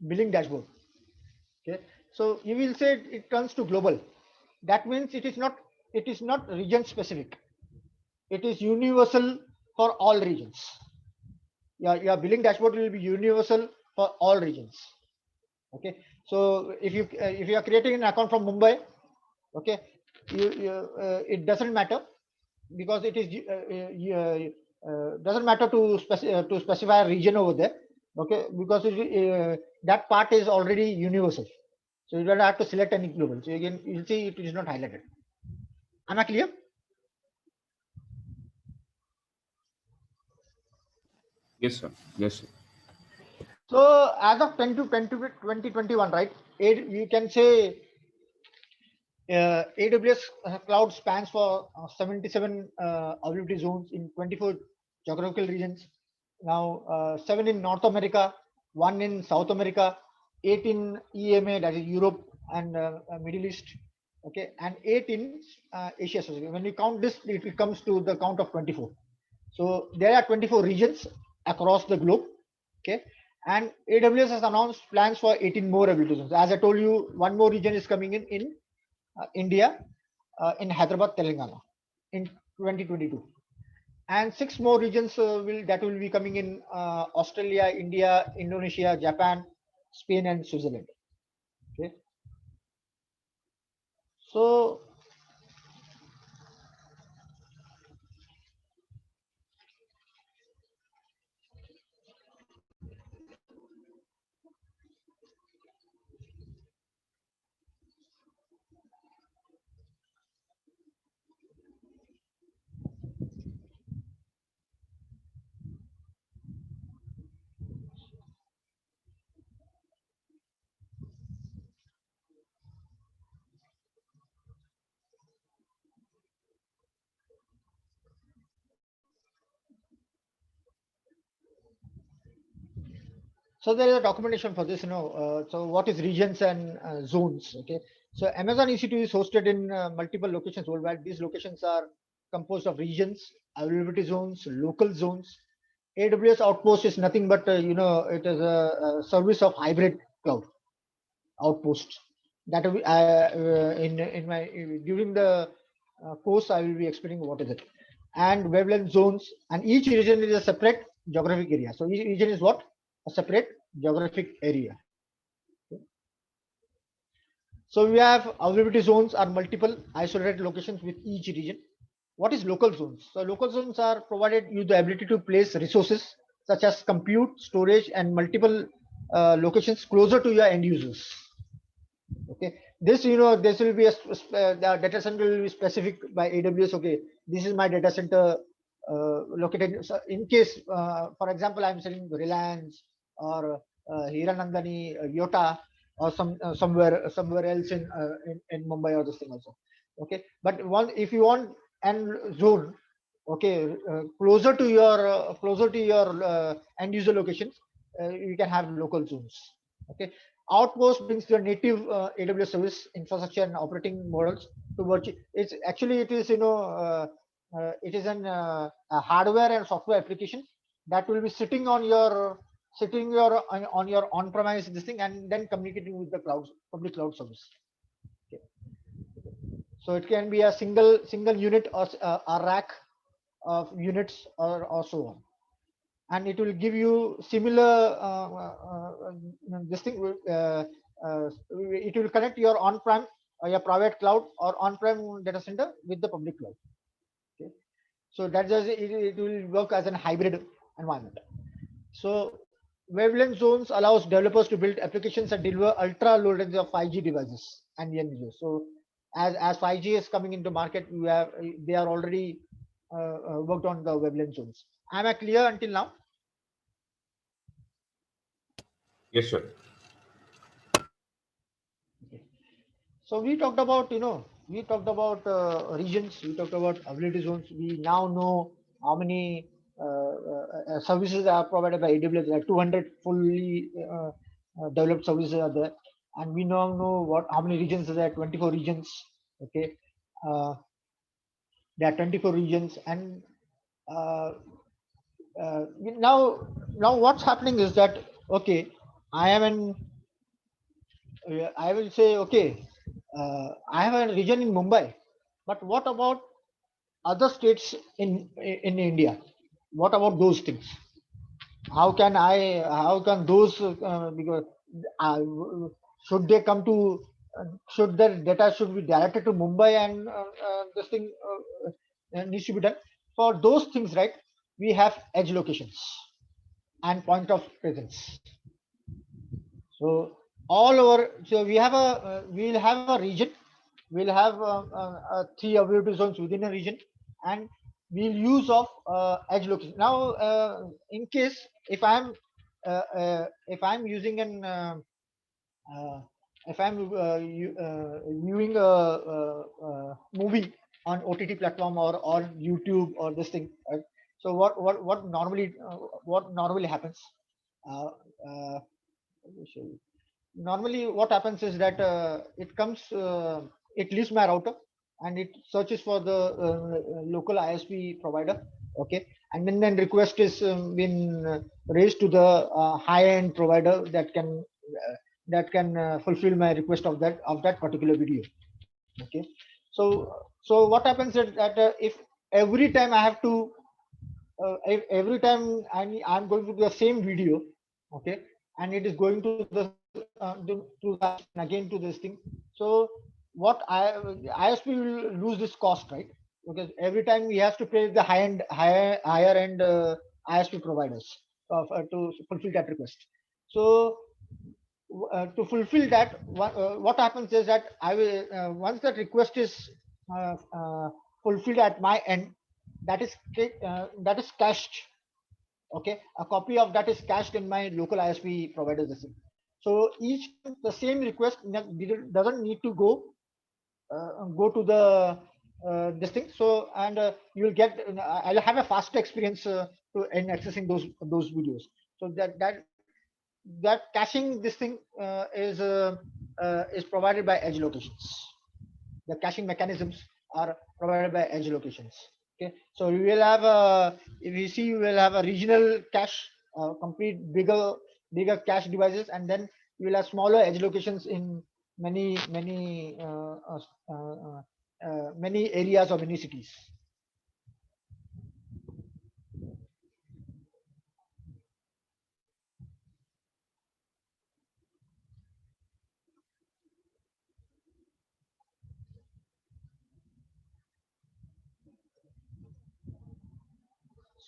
billing dashboard. Okay, so you will say it turns to global. That means it is not region specific. It is universal for all regions. Your billing dashboard will be universal for all regions. Okay, so if you are creating an account from Mumbai, okay, it doesn't matter, because it is doesn't matter to specify a region over there. Okay, because that part is already universal, so you don't have to select any global. So again, you'll see it is not highlighted. Am I clear? Yes, sir. Yes, sir. So as of 2021, right, you can say AWS cloud spans for 77 availability zones in 24 geographical regions. Now 7 in North America, 1 in South America, 8 in EMA, that is Europe and Middle East. Okay, and 8 in Asia. So when you count this, it comes to the count of 24. So there are 24 regions across the globe. Okay, and AWS has announced plans for 18 more availability zones. As I told you, one more region is coming in India, in Hyderabad, Telangana, in 2022, and 6 more regions will be coming in Australia, India, Indonesia, Japan, Spain, and Switzerland. Okay, so there is a documentation for this, so what is regions and zones? Okay, So Amazon EC2 is hosted in multiple locations worldwide. These locations are composed of regions, availability zones, local zones. AWS Outpost is nothing but it is a service of hybrid cloud outpost. That will be, in my during the course I will be explaining what is it. And wavelength zones, and each region is a separate geographic area. So each region is what? A separate geographic area. So we have availability zones are multiple isolated locations with each region. What is local zones? So local zones are provided you the ability to place resources such as compute, storage, and multiple locations closer to your end users. Okay, this this will be the data center will be specific by AWS. Okay, this is my data center located. So in case, for example, I'm selling Reliance or Hiranandani, Yota, or somewhere else in Mumbai or this thing also. Okay, but if you want an zone, okay, closer to your end user locations, you can have local zones. Okay, Outpost brings your native AWS service infrastructure and operating models to virtual. It's actually it is it is a hardware and software application that will be sitting on your on-premise this thing, and then communicating with the cloud public cloud service. Okay. So it can be a single unit or a rack of units or so on, and it will give you similar this thing. It will connect your on-prem or your private cloud or on-prem data center with the public cloud. Okay, so that does it will work as a hybrid environment. So wavelength zones allows developers to build applications and deliver ultra low latency of 5G devices and end users. So as 5G is coming into market, they are already worked on the wavelength zones. Am I clear until now? Yes, sir. So we talked about regions, we talked about availability zones. We now know how many services are provided by AWS. There are 200 fully developed services are there, and we now know how many regions are there. 24 regions. Okay, there are 24 regions, and now what's happening is that, okay, I will say, okay, I have a region in Mumbai, but what about other states in India? What about those things? How can those because should they come to should their data should be directed to Mumbai, and this thing needs to be done for those things, right? We have edge locations and point of presence. So all over, so we'll have a region, we'll have 3 availability zones within a region, and we'll use of edge location. Now, in case if I'm using an if I'm viewing a movie on OTT platform or YouTube or this thing, right? So what normally happens? Let me show you. Normally what happens is that it leaves my router and it searches for the local ISP provider. Okay, and then request is been raised to the high-end provider that can fulfill my request of that particular video. Okay, so what happens is that if every time I have to every time I'm going to do the same video, okay, and it is going to the again to this thing. So what ISP will lose this cost, right? Because every time he has to pay the higher end ISP providers to fulfill that request. So to fulfill that, what happens is that I will once that request is fulfilled at my end, that is cached. Okay, a copy of that is cached in my local ISP provider system. So each the same request doesn't need to go to the this thing. So and you'll get I'll have a faster experience in accessing those videos. So that that caching this thing is provided by edge locations. The caching mechanisms are provided by edge locations. Okay, so we will have a, if you see, we will have a regional cache, complete bigger cache devices, and then you will have smaller edge locations in many areas or many cities.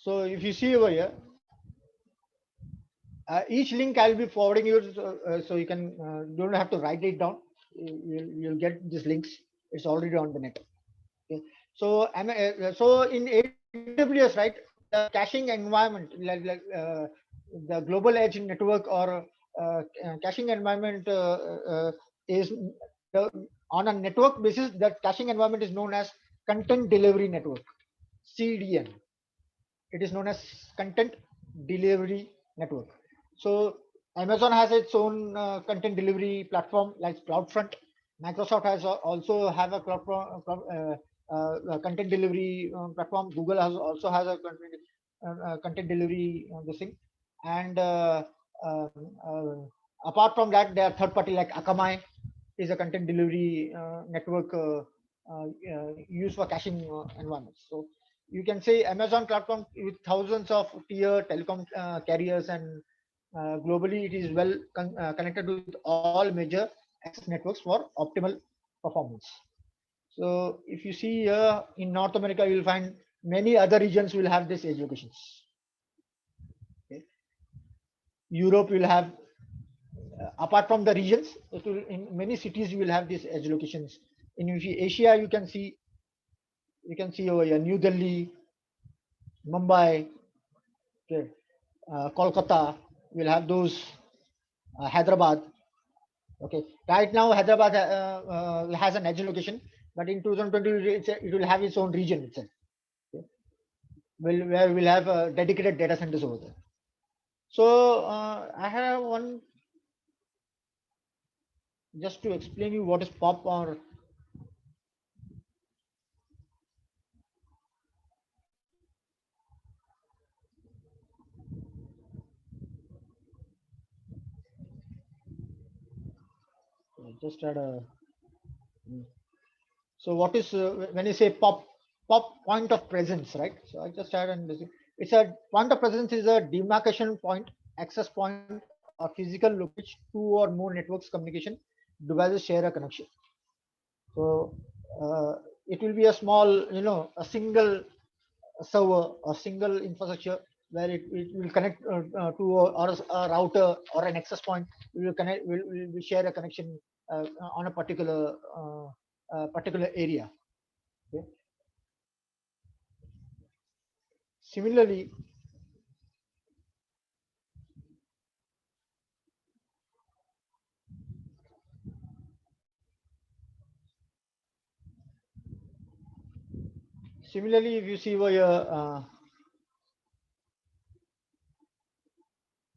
So if you see over here, each link I'll be forwarding you, so you can don't have to write it down. You'll get these links. It's already on the net. Okay. So so in AWS, right, the caching environment, the global edge network or caching environment is on a network basis. That caching environment is known as content delivery network, CDN. It is known as content delivery network. So Amazon has its own content delivery platform like CloudFront. Microsoft has also have a content delivery platform. Google also has a content delivery this thing. And um, uh, apart from that, there are third party like Akamai is a content delivery network used for caching environments. So you can say Amazon platform with thousands of tier telecom carriers, and globally it is well connected with all major access networks for optimal performance. So if you see here in North America, you will find many other regions will have this edge locations. Okay. Europe will have, apart from the regions, it will, in many cities you will have these edge locations. In Asia, you can see over here New Delhi, Mumbai, okay, Kolkata will have those, Hyderabad. Okay, right now Hyderabad has an edge location, but in 2020 it will have its own region itself. Okay. Where we'll have dedicated data centers over there. So I have one, just to explain you what is POP or just had a. So what is when you say POP point of presence, right? So I just had, and it's a point of presence is a demarcation point, access point, or physical location two or more networks communication devices share a connection. So it will be a small, a single server or single infrastructure where it will connect to a router or an access point. We will connect. Will share a connection on a particular area. Okay. Similarly, if you see over here,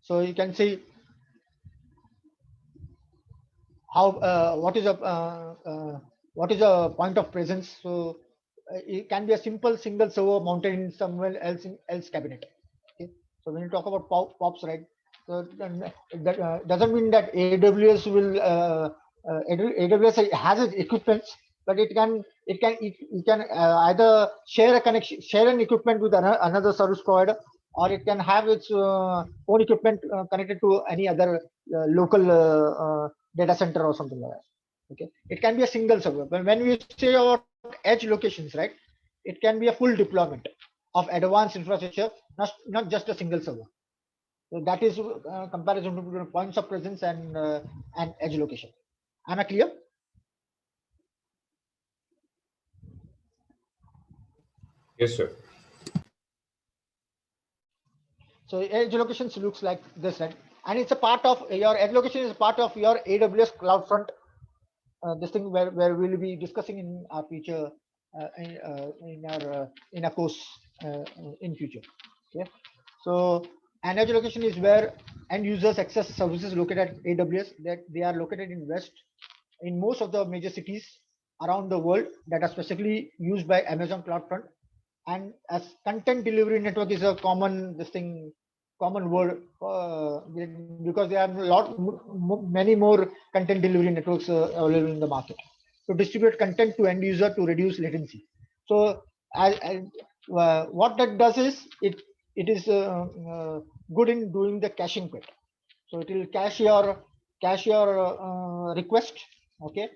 so you can see how what is a point of presence. So it can be a simple single server mounted in somewhere else cabinet. Okay. So when you talk about POPs, right? So that doesn't mean that AWS will AWS has its equipment, but it can either share an equipment with another service provider, or it can have its own equipment connected to any other local data center or something like that. Okay, it can be a single server, but when we say about edge locations, right, it can be a full deployment of advanced infrastructure, not just a single server. So that is comparison between points of presence and edge location. Am I clear? Yes, sir. So edge locations looks like this, right? And it's a part of your edge location is part of your AWS CloudFront. This thing where we'll be discussing in our future in a course in future. Okay. So an edge location is where end users access services located at AWS, that they are located in most of the major cities around the world that are specifically used by Amazon CloudFront. And as content delivery network is a common word, because there are many more content delivery networks available in the market to distribute content to end user to reduce latency. So what that does is it is good in doing the caching bit. So it will cache your request. Okay,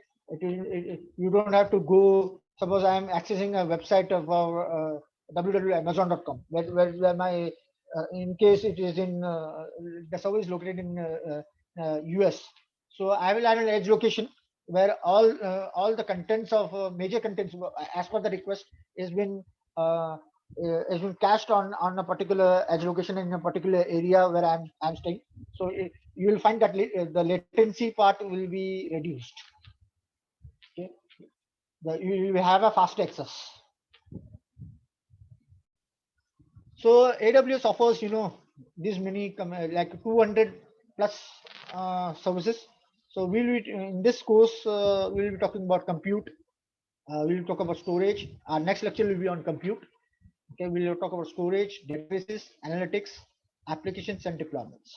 you don't have to go. Suppose I am accessing a website of our www.amazon.com, where my in case it is in the server is located in US. So I will add an edge location where all the contents of major contents as per the request uh, has been cached on a particular edge location in a particular area where I'm staying. So you will find that the latency part will be reduced. Okay, you will have a fast access. So AWS offers, these many like 200 plus services. So in this course we'll be talking about compute. We'll talk about storage. Our next lecture will be on compute. Okay, we'll talk about storage, databases, analytics, applications, and deployments.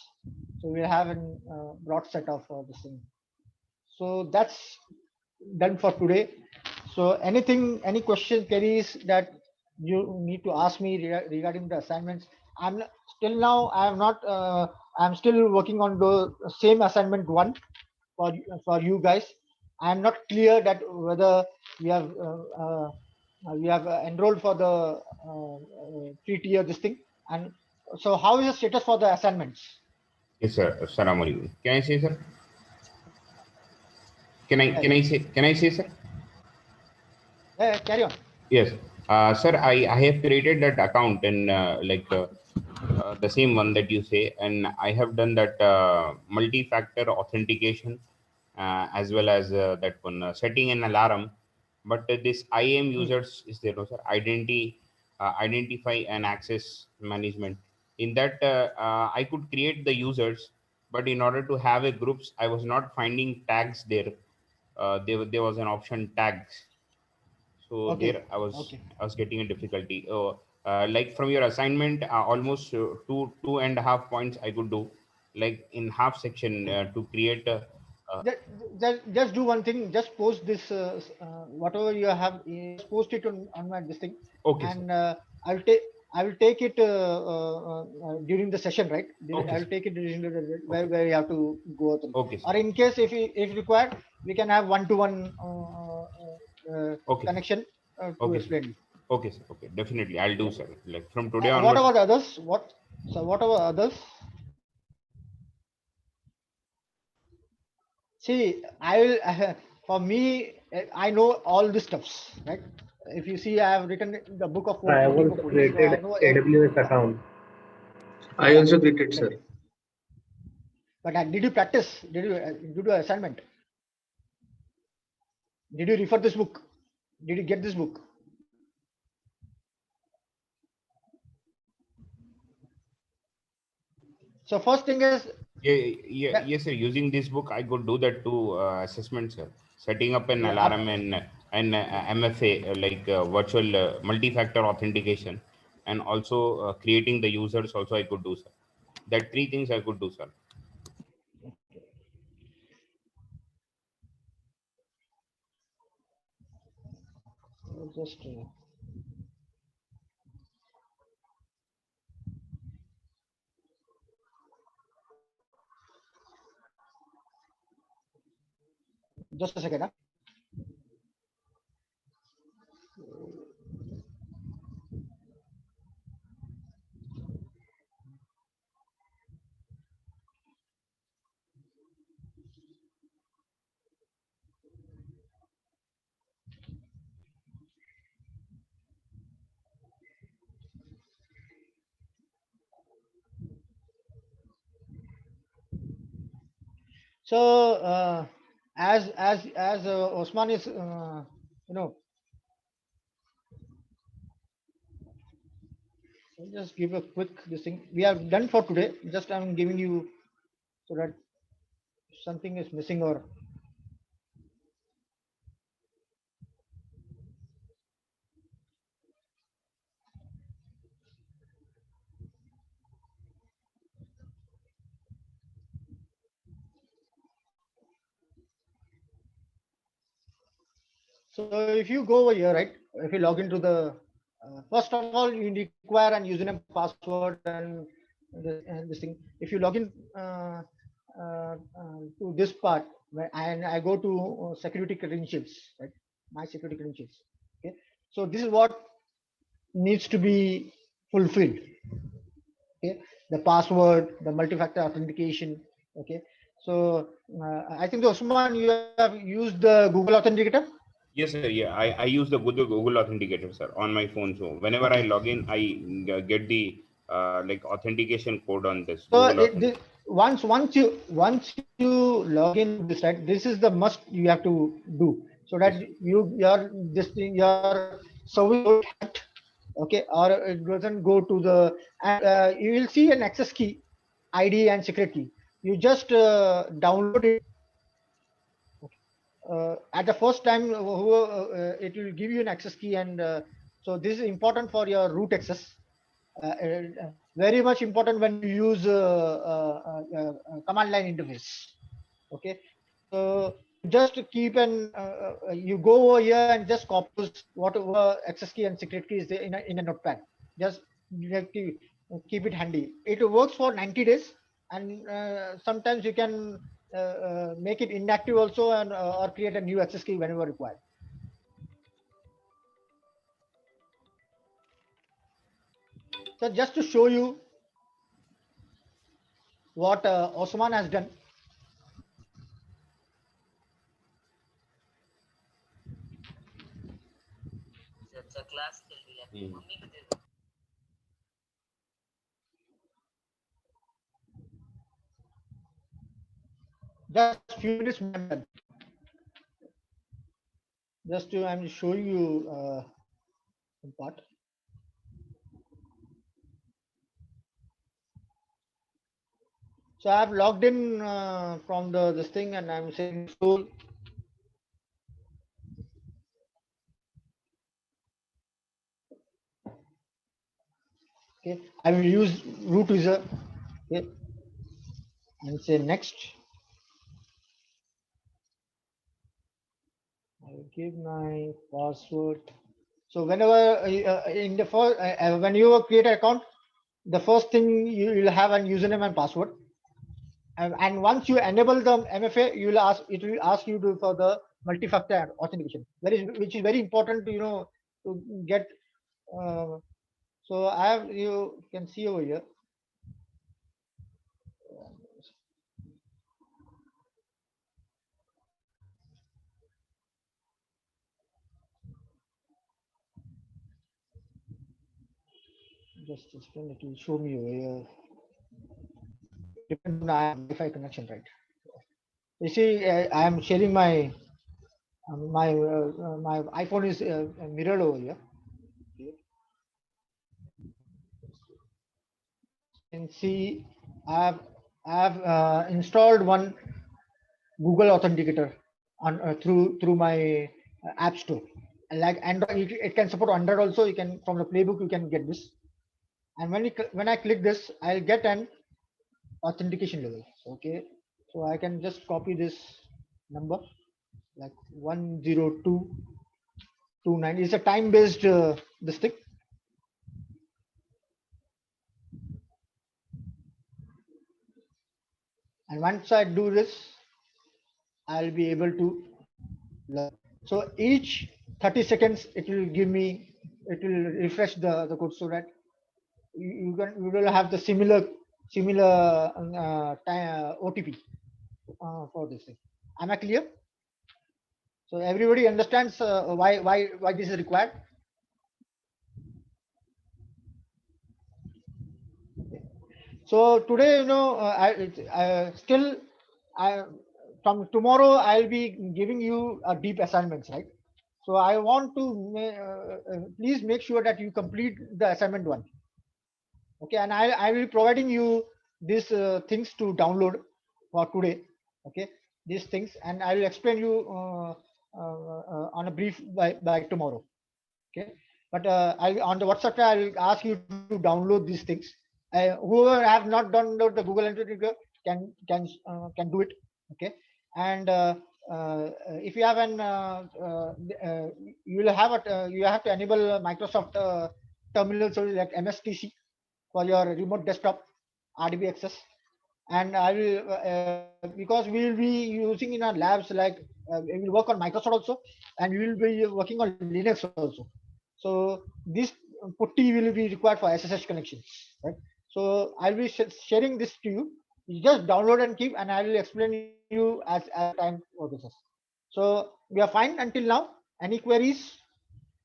So we'll have a broad set of this thing. So that's done for today. So any question, queries that you need to ask me regarding the assignments? I'm still now. I am not. I'm still working on the same assignment one for you guys. I'm not clear that whether we have enrolled for the 3 tier this thing. And so how is the status for the assignments? Yes, sir. Assalamu alaikum. Can I say, sir? Can I say, sir? Carry on. Yes. Sir, I have created that account in the same one that you say, and I have done that multi-factor authentication as well as that one setting an alarm. But this IAM users is there, no, sir? Identify and access management. In that, I could create the users, but in order to have a groups, I was not finding tags there. There was an option tags. So Okay. there I was Okay. getting a difficulty. Like from your assignment, almost 2.5 points I could do, like in half section to create. Just do one thing. Just post this whatever you have. Just post it on my this thing, Okay, sir. and I will take it during the session, right? Okay, I will sir. take it during where you have to go through. Okay, sir. Or in case if required, we can have one-to-one Okay, sir. connection to Okay, sir. explain you. Okay, sir. Okay, definitely I'll do, sir. Like from today What onwards. about others? What about others? See, I will for me, I know all the stuffs, right? If you see, I have written the book of I have 44 also courses, so I created know AWS account. I yeah. also created, sir. But did you practice? Did you do the assignment? Did you refer this book? Did you get this book? So first thing is Yes, sir. Using this book, I could do that two assessments, sir. Setting up an yeah, alarm and MFA, virtual multi-factor authentication, and also creating the users. Also, I could do, sir. That three things I could do, sir. just just a second. Huh? So as Osman is you know I'll just give a quick this thing we have done for today. Just I'm giving you so that something is missing or. So if you go over here, right, if you log into the, first of all, you require an username, password, and this thing. If you log in to this part, and I go to security credentials, right, my security credentials. Okay, so this is what needs to be fulfilled. Okay, the password, the multi-factor authentication. Okay, so I think Osman, you have used the Google Authenticator. Yes, sir. Yeah, I use the Google Authenticator, sir, on my phone. So whenever I Okay. log in, I get the like authentication code on this So Google Authenticator. once you log in this, right, this is the must you have to do, so that Yes, sir. your this thing, your service don't hacked, okay, or it doesn't go to the, and you will see an access key, ID and secret key. You just download it. At the first time, it will give you an access key, and so this is important for your root access. Very much important when you use command line interface. Okay, so just to keep an you go over here and just copy whatever access key and secret key is there in a notepad. Just you have to keep it handy. It works for 90 days, and sometimes you can make it inactive also, and or create a new access key whenever required. So just to show you what Osman has done. Hmm. Just few minutes, I'm done. Just to, I'm showing you some part. So I've logged in from the this thing, and I'm saying so. Okay, I will use root user. Okay, and say next. I will give my password. So whenever in the first when you create an account, the first thing you will have a username and password. And once you enable the MFA, you will ask, it will ask you to for the multi-factor authentication. Which is very important to to get. Uh, so I have, you can see over here. Just a second, it will show me over here. Depends on the Wi-Fi connection, right? You see, I am sharing my my iPhone is mirrored over here. You can see I have installed one Google Authenticator on through my App Store. And like Android, it can support Android also. You can, from the playbook you can get this. And when I click this, I'll get an authentication level. Okay, so I can just copy this number, like 10229. It's a time based this thing. And once I do this, I'll be able to learn. So each 30 seconds, it will give me, it will refresh the code, so that you will have the similar OTP for this thing. Am I clear? So everybody understands why this is required. So today, I from tomorrow I'll be giving you a deep assignments, right? So I want to please make sure that you complete the assignment one. Okay, and I will be providing you these things to download. for today. Okay, these things, and I will explain you on a brief by tomorrow. Okay, but I'll on the WhatsApp I'll ask you to download these things. Whoever have not downloaded the Google Analytics can do it. Okay, and if you have an you will have you have to enable Microsoft terminal, so like MSTC for your remote desktop RDB access. And I will because we will be using in our labs, like we will work on Microsoft also, and we will be working on Linux also. So this putty will be required for SSH connection, right? So I'll be sharing this to you. You just download and keep, and I will explain you as time progresses. So we are fine until now. Any queries?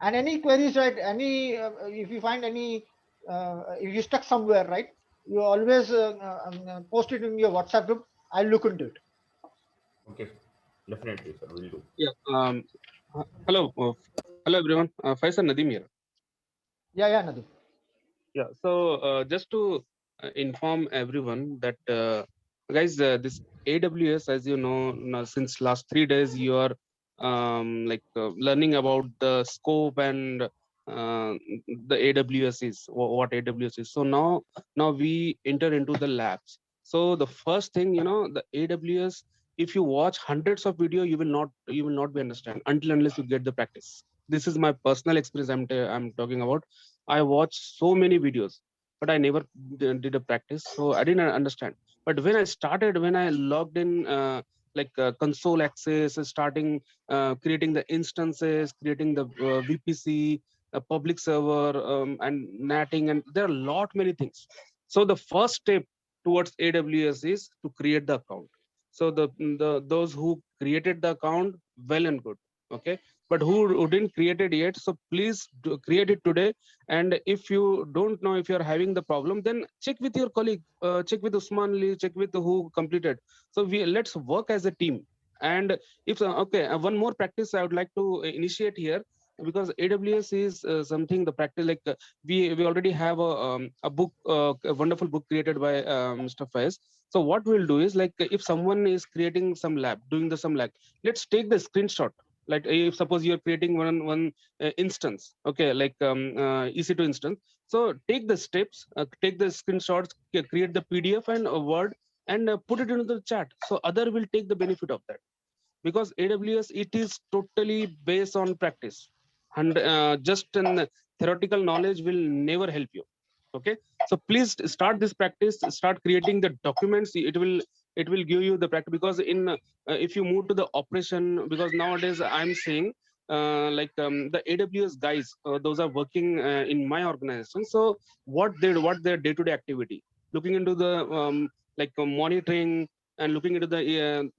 And any queries, right? Any if you find any if you stuck somewhere, right? You always post it in your WhatsApp group. I'll look into it. Okay, definitely, sir. We'll do. Yeah. Hello everyone. Faisal Nadeem here. Yeah, Nadeem. Yeah. So just to inform everyone that guys, this AWS, as you know, now since last 3 days, you are learning about the scope and the AWS is what AWS is. So now we enter into the labs. So the first thing, the AWS, if you watch hundreds of video, you will not be understand unless you get the practice. This is my personal experience. I'm talking about. I watched so many videos, but I never did a practice, so I didn't understand. But when I logged in, console access, starting creating the instances, creating the VPC, a public server, and netting, and there are a lot many things. So the first step towards AWS is to create the account. So those who created the account, well and good, okay. But who didn't create it yet, so please create it today. And if you don't know, if you're having the problem, then check with your colleague, check with Usman Ali, check with who completed. So let's work as a team. And if one more practice I would like to initiate here, because AWS is something the practice, like we already have a book, a wonderful book created by Mr. Faiz. So what we'll do is, like, if someone is creating some lab, doing some lab, let's take the screenshot. Like if suppose you're creating one instance, okay, like EC2 instance. So take the steps, take the screenshots, create the PDF and a Word, and put it into the chat. So other will take the benefit of that, because AWS, it is totally based on practice, and just an theoretical knowledge will never help you. Okay, so please start this practice, start creating the documents. It will give you the practice, because in if you move to the operation, because nowadays I'm seeing the AWS guys, those are working in my organization. So what their day-to-day activity, looking into the monitoring, and looking into the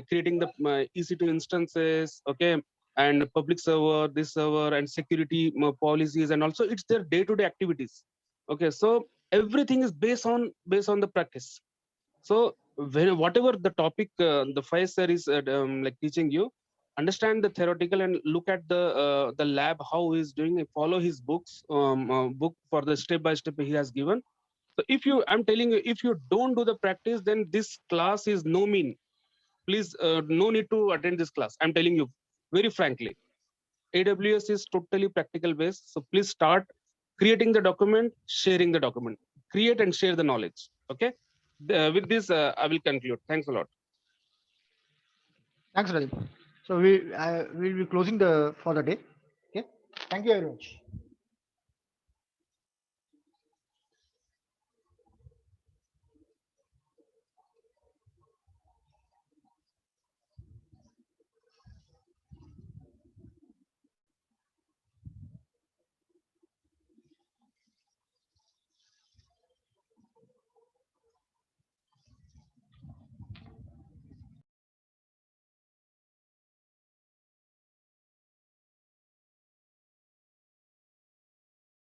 creating the EC2 instances, okay, and public server, this server, and security policies, and also it's their day-to-day activities. Okay, so everything is based on the practice. So whatever the topic the Faiz sir is teaching you, understand the theoretical and look at the lab, how he is doing it, follow his book for the step by step he has given. So I'm telling you, if you don't do the practice, then this class is no mean. Please, no need to attend this class. I'm telling you very frankly, AWS is totally practical based. So please start creating the document, sharing the document, create and share the knowledge. Okay. With this, I will conclude. Thanks a lot. Thanks, Nadeem. So we'll be closing for the day. Okay. Thank you very much.